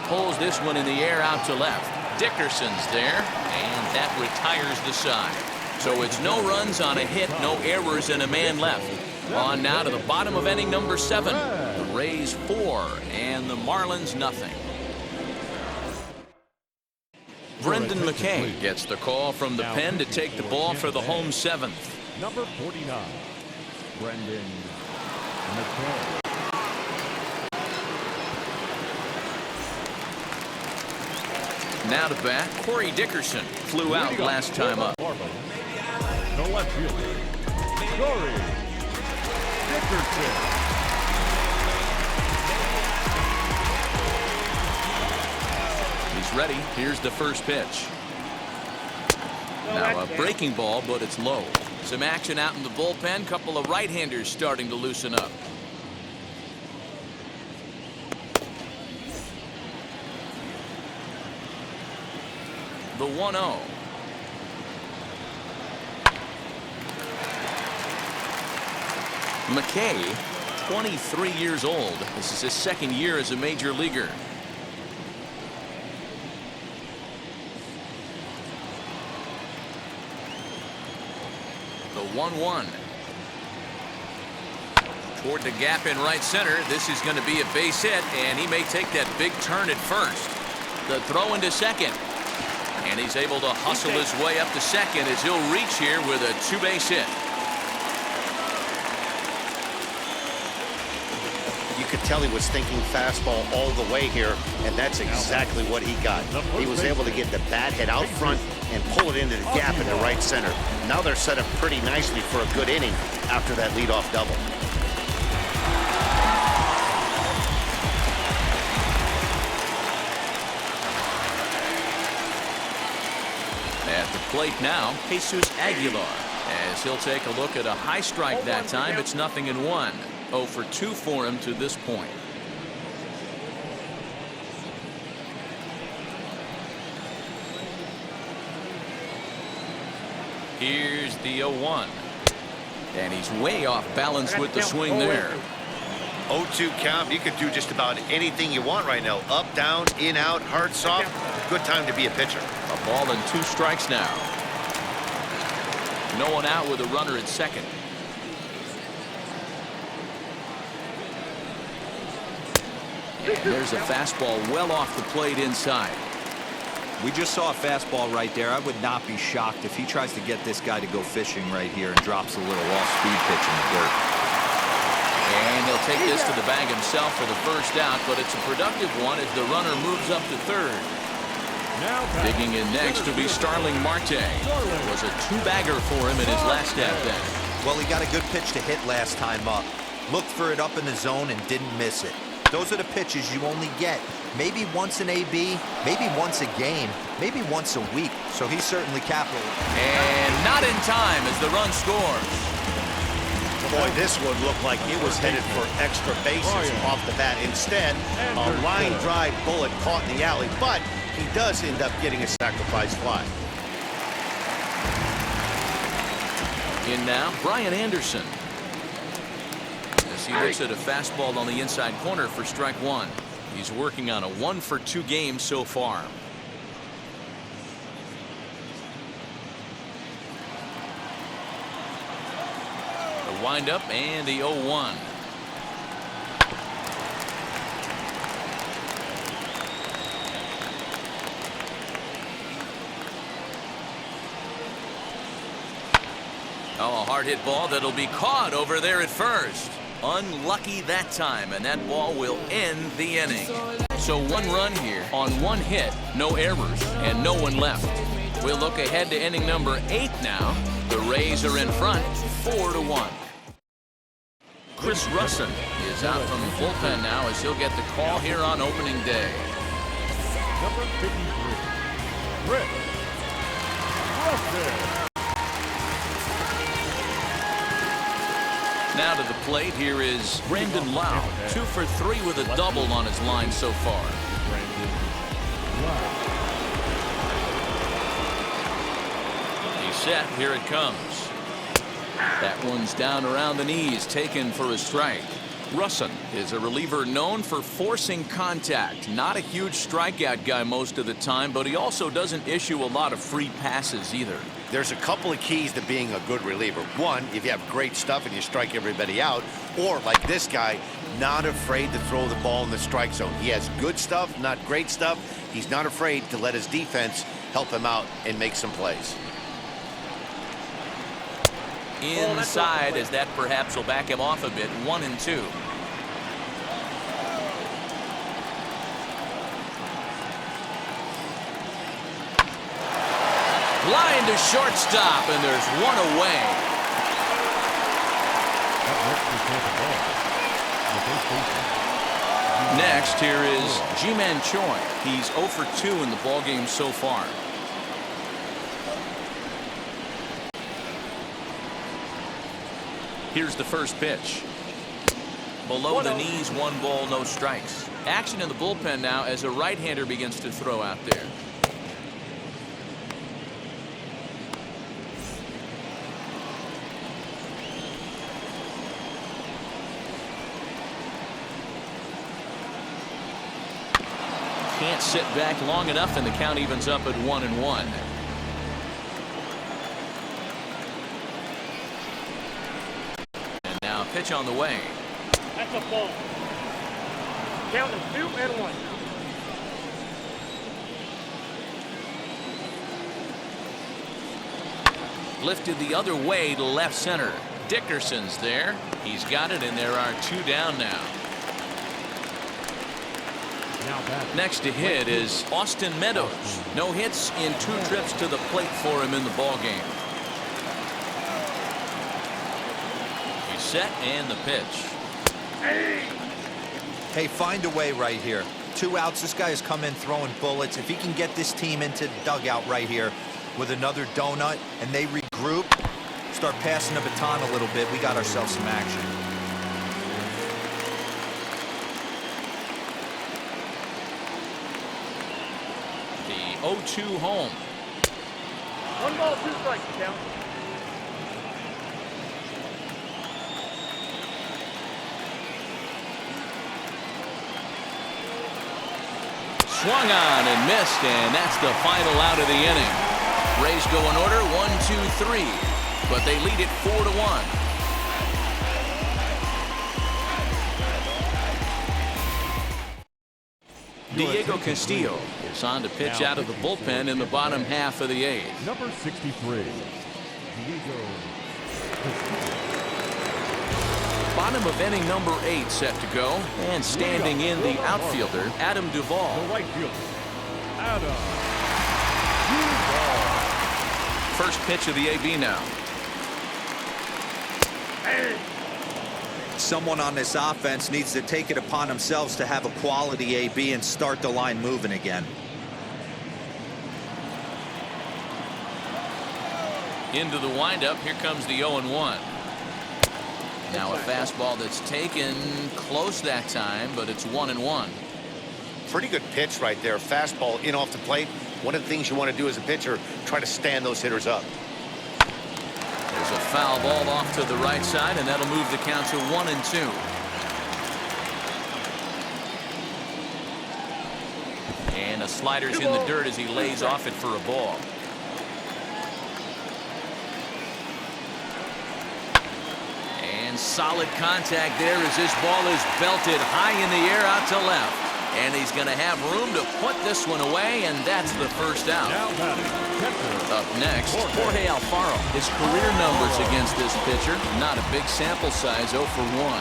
Pulls this one in the air out to left. Dickerson's there, and that retires the side. So it's no runs on a hit, no errors, and a man left. On now to the bottom of inning number 7. The Rays 4 and the Marlins nothing. Brendan McKay gets the call from the pen to take the ball for the home 7th. Number 49, Brendan McKay. Now to bat, Corey Dickerson flew out last time up. The left fielder, Corey Dickerson. He's ready. Here's the first pitch. Now a breaking ball, but it's low. Some action out in the bullpen. Couple of right-handers starting to loosen up. The 1-0. McKay, 23 years old. This is his second year as a major leaguer. The 1-1. Toward the gap in right center. This is going to be a base hit, and he may take that big turn at first. The throw into second. And he's able to hustle his way up to second as he'll reach here with a two-base hit. You could tell he was thinking fastball all the way here, and that's exactly what he got. He was able to get the bat head out front and pull it into the gap in the right center. Now they're set up pretty nicely for a good inning after that leadoff double. At the plate now, Jesus Aguilar. As he'll take a look at a high strike that time, it's 0-1. 0 for 2 for him to this point. Here's the 0-1. And he's way off balance with the swing there. 0-2 count. You could do just about anything you want right now. Up, down, in, out, hard, soft. Good time to be a pitcher. A ball and 2 strikes now. No one out with a runner at second. And there's a fastball well off the plate inside. We just saw a fastball right there. I would not be shocked if he tries to get this guy to go fishing right here and drops a little off-speed pitch in the dirt. And he'll take this to the bag himself for the first out, but it's a productive one as the runner moves up to third. Digging in next will be Starling Marte. It was a 2-bagger for him in his last at-bat. Well, he got a good pitch to hit last time up. Looked for it up in the zone and didn't miss it. Those are the pitches you only get maybe once in AB, maybe once a game, maybe once a week. So he's certainly capital. And not in time as the run scores. Boy, this one looked like it was headed for extra bases off the bat. Instead, a line drive bullet caught in the alley, but he does end up getting a sacrifice fly. In now, Brian Anderson. As he looks at a fastball on the inside corner for strike 1. He's working on a 1 for 2 game so far. The windup and the 0-1. Oh, a hard hit ball that'll be caught over there at first. Unlucky that time, and that ball will end the inning. So 1 run here on 1 hit, no errors, and no one left. We'll look ahead to inning number 8 now. The Rays are in front, 4-1. Chris Russin is out from the bullpen now as he'll get the call here on opening day. Number 53, Chris Russin. Now to the plate, here is Brandon Lau. 2 for 3 with a double on his line so far. He's set. Here it comes. That one's down around the knees, taken for a strike. Russin is a reliever known for forcing contact. Not a huge strikeout guy most of the time, but he also doesn't issue a lot of free passes either. There's a couple of keys to being a good reliever. One, if you have great stuff and you strike everybody out, or like this guy, not afraid to throw the ball in the strike zone. He has good stuff, not great stuff. He's not afraid to let his defense help him out and make some plays. Inside, as that perhaps will back him off a bit. 1-2. Line to shortstop, and there's 1 away. Next, here is Ji-Man Choi. He's 0 for 2 in the ballgame so far. Here's the first pitch. Below the knees, 1 ball, no strikes. Action in the bullpen now as a right-hander begins to throw out there. Can't sit back long enough, and the count evens up at 1-1. And now pitch on the way. That's a ball. Count them 2 and 1. Lifted the other way to left center. Dickerson's there. He's got it, and there are 2 down now. Next to hit is Austin Meadows. No hits in 2 trips to the plate for him in the ball game. He's set and the pitch. Hey, find a way right here. 2 outs. This guy has come in throwing bullets. If he can get this team into the dugout right here with another donut and they regroup, start passing the baton a little bit, we got ourselves some action. The 0-2 home. 1 ball, 2 strikes, count. Swung on and missed, and that's the final out of the inning. Rays go in order 1-2-3, but they lead it 4-1. Diego Castillo is on to pitch out of the bullpen in the bottom half of the 8th. Number 63, Diego. Bottom of inning number 8 set to go, and standing in the outfielder, Adam Duvall. The right fielder, Adam Duvall. First pitch of the AB now. Someone on this offense needs to take it upon themselves to have a quality AB and start the line moving again. Into the windup, here comes the 0-1. Now a fastball that's taken close that time, but it's 1-1. Pretty good pitch right there. Fastball in off the plate. One of the things you want to do as a pitcher, try to stand those hitters up. There's a foul ball off to the right side, and that'll move the count to 1-2. And a slider's in the dirt as he lays off it for a ball. Solid contact there as this ball is belted high in the air out to left. And he's going to have room to put this one away, and that's the first out. Up next, Jorge Alfaro. His career numbers against this pitcher, not a big sample size, 0 for 1.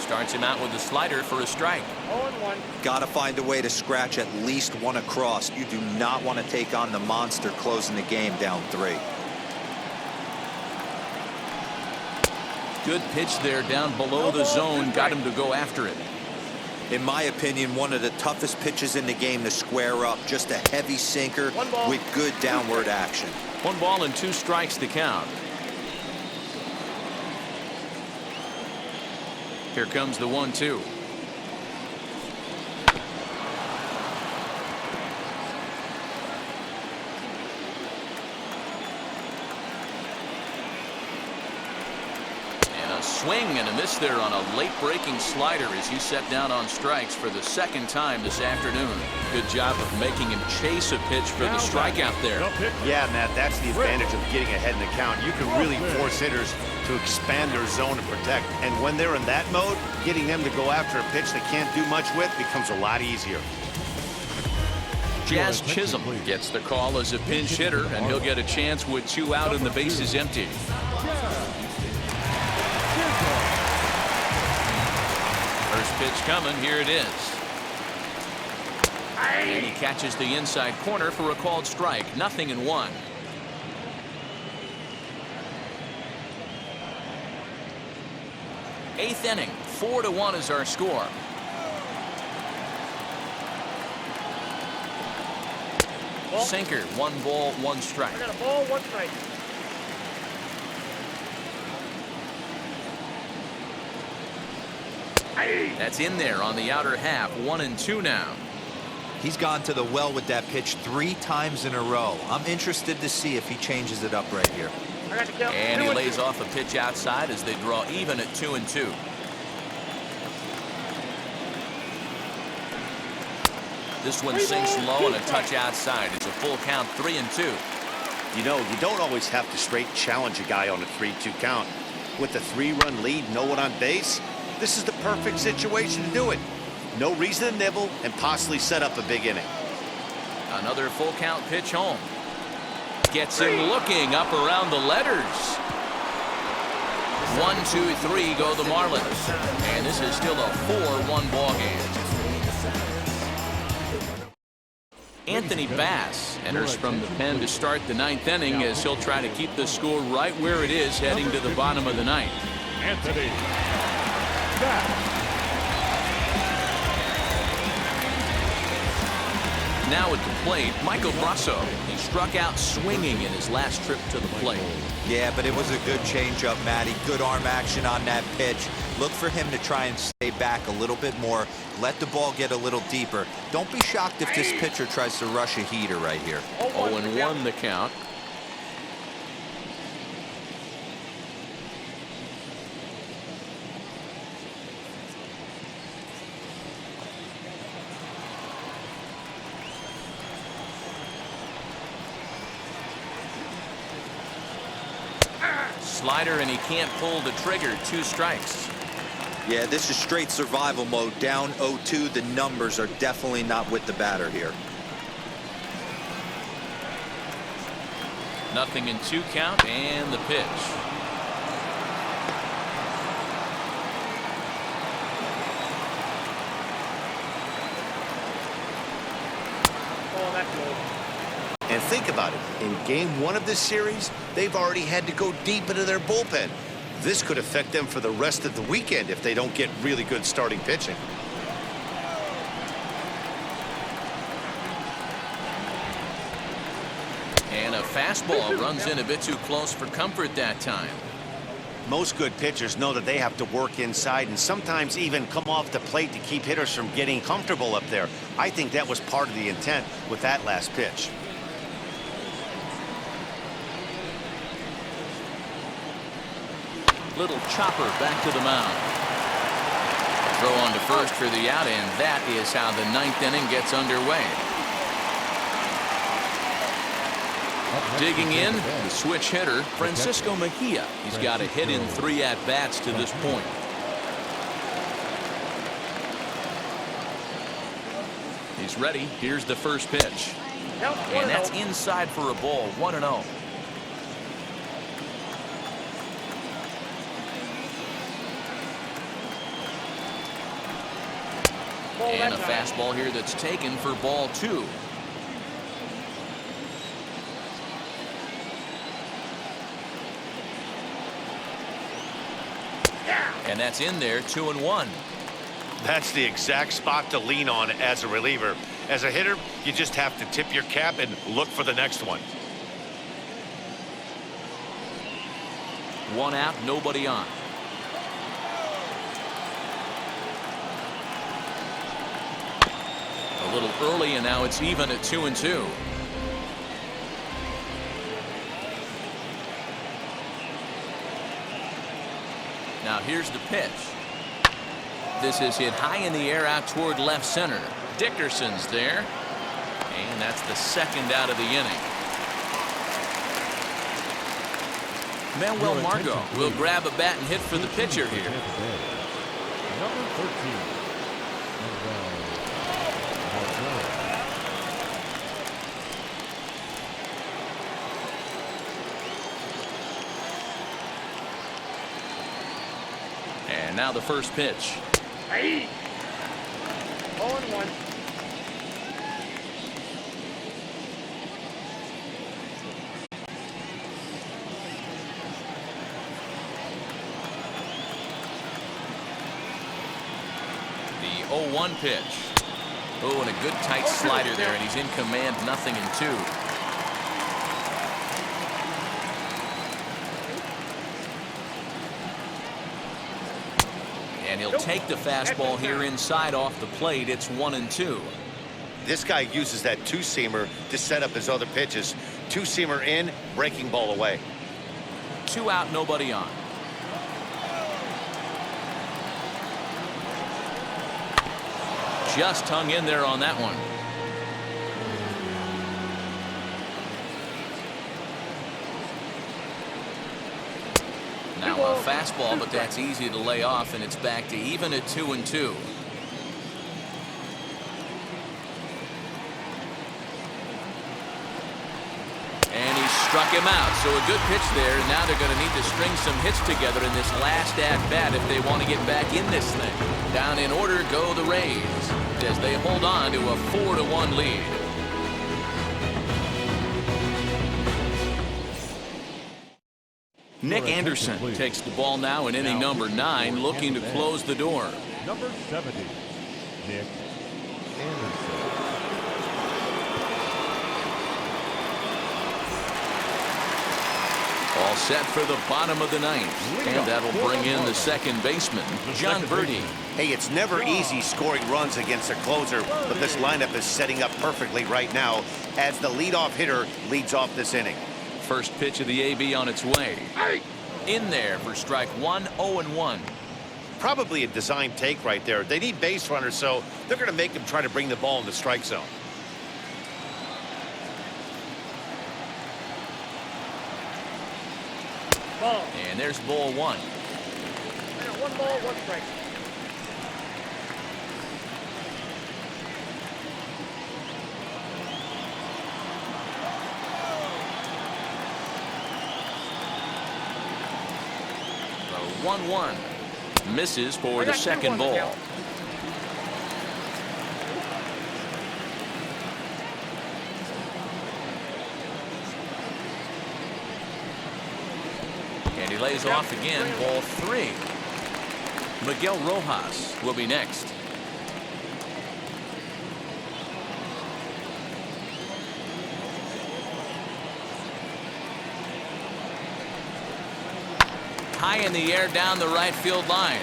Starts him out with a slider for a strike. 0-1. Got to find a way to scratch at least 1 across. You do not want to take on the monster closing the game down 3. Good pitch there down below the zone, got him to go after it. In my opinion, one of the toughest pitches in the game to square up. Just a heavy sinker with good downward action. 1 ball and 2 strikes to count. Here comes the 1-2. Swing and a miss there on a late breaking slider as he set down on strikes for the 2nd time this afternoon. Good job of making him chase a pitch for the strikeout there. Yeah, Matt, that's the advantage of getting ahead in the count. You can really force hitters to expand their zone and protect. And when they're in that mode, getting them to go after a pitch they can't do much with becomes a lot easier. Jazz Chisholm gets the call as a pinch hitter, and he'll get a chance with 2 out and the bases empty. First pitch coming, here it is. And he catches the inside corner for a called strike. 0-1. Eighth inning, 4-1 is our score. Sinker, 1 ball, 1 strike. I got a ball, 1 strike. That's in there on the outer half. 1-2 now. He's gone to the well with that pitch 3 times in a row. I'm interested to see if he changes it up right here. I got the count. And he lays off a pitch outside as they draw even at 2-2. This one sinks low and a touch outside. It's a full count, 3-2. You know, you don't always have to straight challenge a guy on a 3-2 count. With the 3-run lead, no one on base, this is the perfect situation to do it. No reason to nibble and possibly set up a big inning. Another full count pitch home. Gets him looking up around the letters. 1, 2, 3 go the Marlins. And this is still a 4-1 ball game. Anthony Bass enters from the pen to start the 9th inning as he'll try to keep the score right where it is heading to the bottom of the 9th. Anthony Bass. Now at the plate, Michael Brasso. He struck out swinging in his last trip to the plate. Yeah, but it was a good changeup, Matty. Good arm action on that pitch. Look for him to try and stay back a little bit more. Let the ball get a little deeper. Don't be shocked if this pitcher tries to rush a heater right here. 0-1 the count. Slider, and he can't pull the trigger. 2 strikes. Yeah, this is straight survival mode. Down 0-2. The numbers are definitely not with the batter here. Nothing in 2 count, and the pitch. Oh, that's good. And think about it. In game 1 of this series, they've already had to go deep into their bullpen. This could affect them for the rest of the weekend if they don't get really good starting pitching. And a fastball runs in a bit too close for comfort that time. Most good pitchers know that they have to work inside and sometimes even come off the plate to keep hitters from getting comfortable up there. I think that was part of the intent with that last pitch. Little chopper back to the mound. Throw on to first for the out, and that is how the 9th inning gets underway. Digging in, the switch hitter, Francisco Mejia. He's got a hit in 3 at-bats to this point. He's ready. Here's the first pitch. And that's inside for a ball. 1-0. And a fastball here that's taken for ball 2. And that's in there. 2-1. That's the exact spot to lean on as a reliever. As a hitter, you just have to tip your cap and look for the next one. 1 out, nobody on. A little early, and now it's even at 2-2. Now here's the pitch. This is hit high in the air out toward left center. Dickerson's there. And that's the 2nd out of the inning. Manuel Margot will grab a bat and hit for the pitcher here. Number 13. And now the first pitch. Hey. 0-1. The 0-1 pitch. Oh, and a good tight slider there, and he's in command. 0-2. And he'll take the fastball here inside off the plate. It's 1-2. This guy uses that 2-seamer to set up his other pitches. 2-seamer in, breaking ball away. 2 out, nobody on. Just hung in there on that one. Now a fastball, but that's easy to lay off, and it's back to even at 2-2. And he struck him out. So a good pitch there. And now they're going to need to string some hits together in this last at-bat if they want to get back in this thing. Down in order go the Rays as they hold on to a 4-1 lead. Nick Anderson takes the ball now in inning number 9, looking to close the door. Number 70, Nick Anderson. All set for the bottom of the 9th, and that'll bring in the second baseman, John Birdie. Hey, it's never easy scoring runs against a closer, but this lineup is setting up perfectly right now as the leadoff hitter leads off this inning. First pitch of the AB on its way. In there for strike 1, 0-1. Probably a design take right there. They need base runners, so they're going to make them try to bring the ball in the strike zone. Ball. And there's ball 1. 1 ball, 1 strike. The 1-1 misses for the second ball. And he lays off again, ball 3. Miguel Rojas will be next. High in the air down the right field line.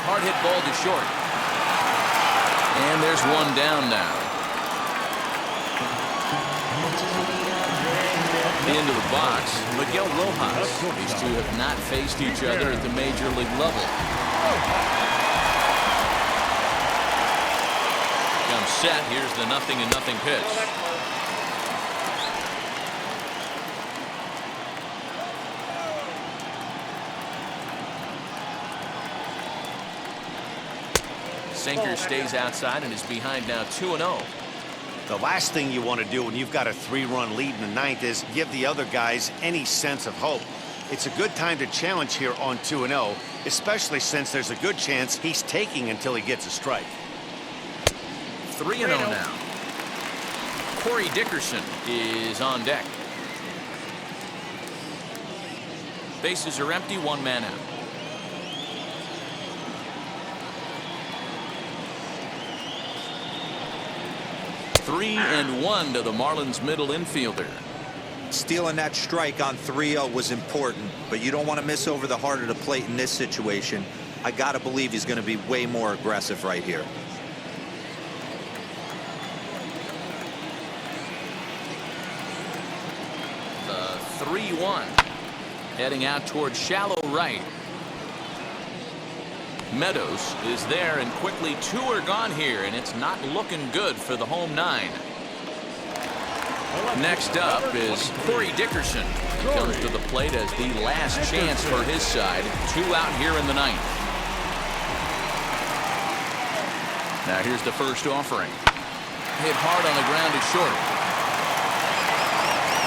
Hard hit ball to short. And there's one down now. Into the box, Miguel Rojas. These two have not faced each other at the major league level. Comes set. Here's the 0-0 pitch. Sinker stays outside and is behind now 2-0. The last thing you want to do when you've got a 3-run lead in the 9th is give the other guys any sense of hope. It's a good time to challenge here on 2-0, especially since there's a good chance he's taking until he gets a strike. 3-0 now. Corey Dickerson is on deck. Bases are empty, 1 man out. 3-1 to the Marlins middle infielder. Stealing that strike on 3-0 was important, but you don't want to miss over the heart of the plate in this situation. I got to believe he's going to be way more aggressive right here. The 3-1 heading out towards shallow right. Meadows is there, and quickly 2 are gone here, and it's not looking good for the home 9. Next up is Corey Dickerson. He comes to the plate as the last chance for his side. 2 out here in the 9th. Now here's the first offering. Hit hard on the ground to short.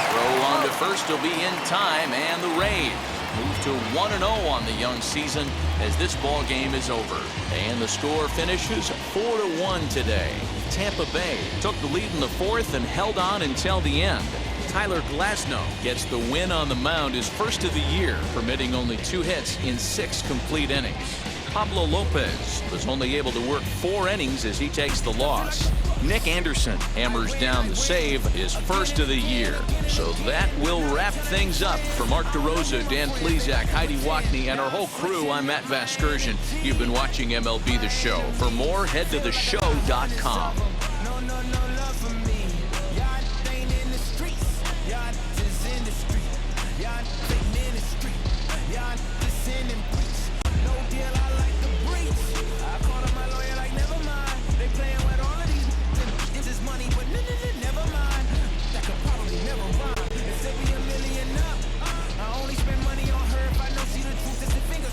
Throw on to first will be in time, and the Rays move to 1-0 on the young season as this ball game is over. And the score finishes 4-1 today. Tampa Bay took the lead in the 4th and held on until the end. Tyler Glasnow gets the win on the mound, his first of the year, permitting only 2 hits in 6 complete innings. Pablo Lopez was only able to work 4 innings as he takes the loss. Nick Anderson hammers down the save, his first of the year. So that will wrap things up. For Mark DeRosa, Dan Plesac, Heidi Watney, and our whole crew, I'm Matt Vasgersian. You've been watching MLB The Show. For more, head to theshow.com.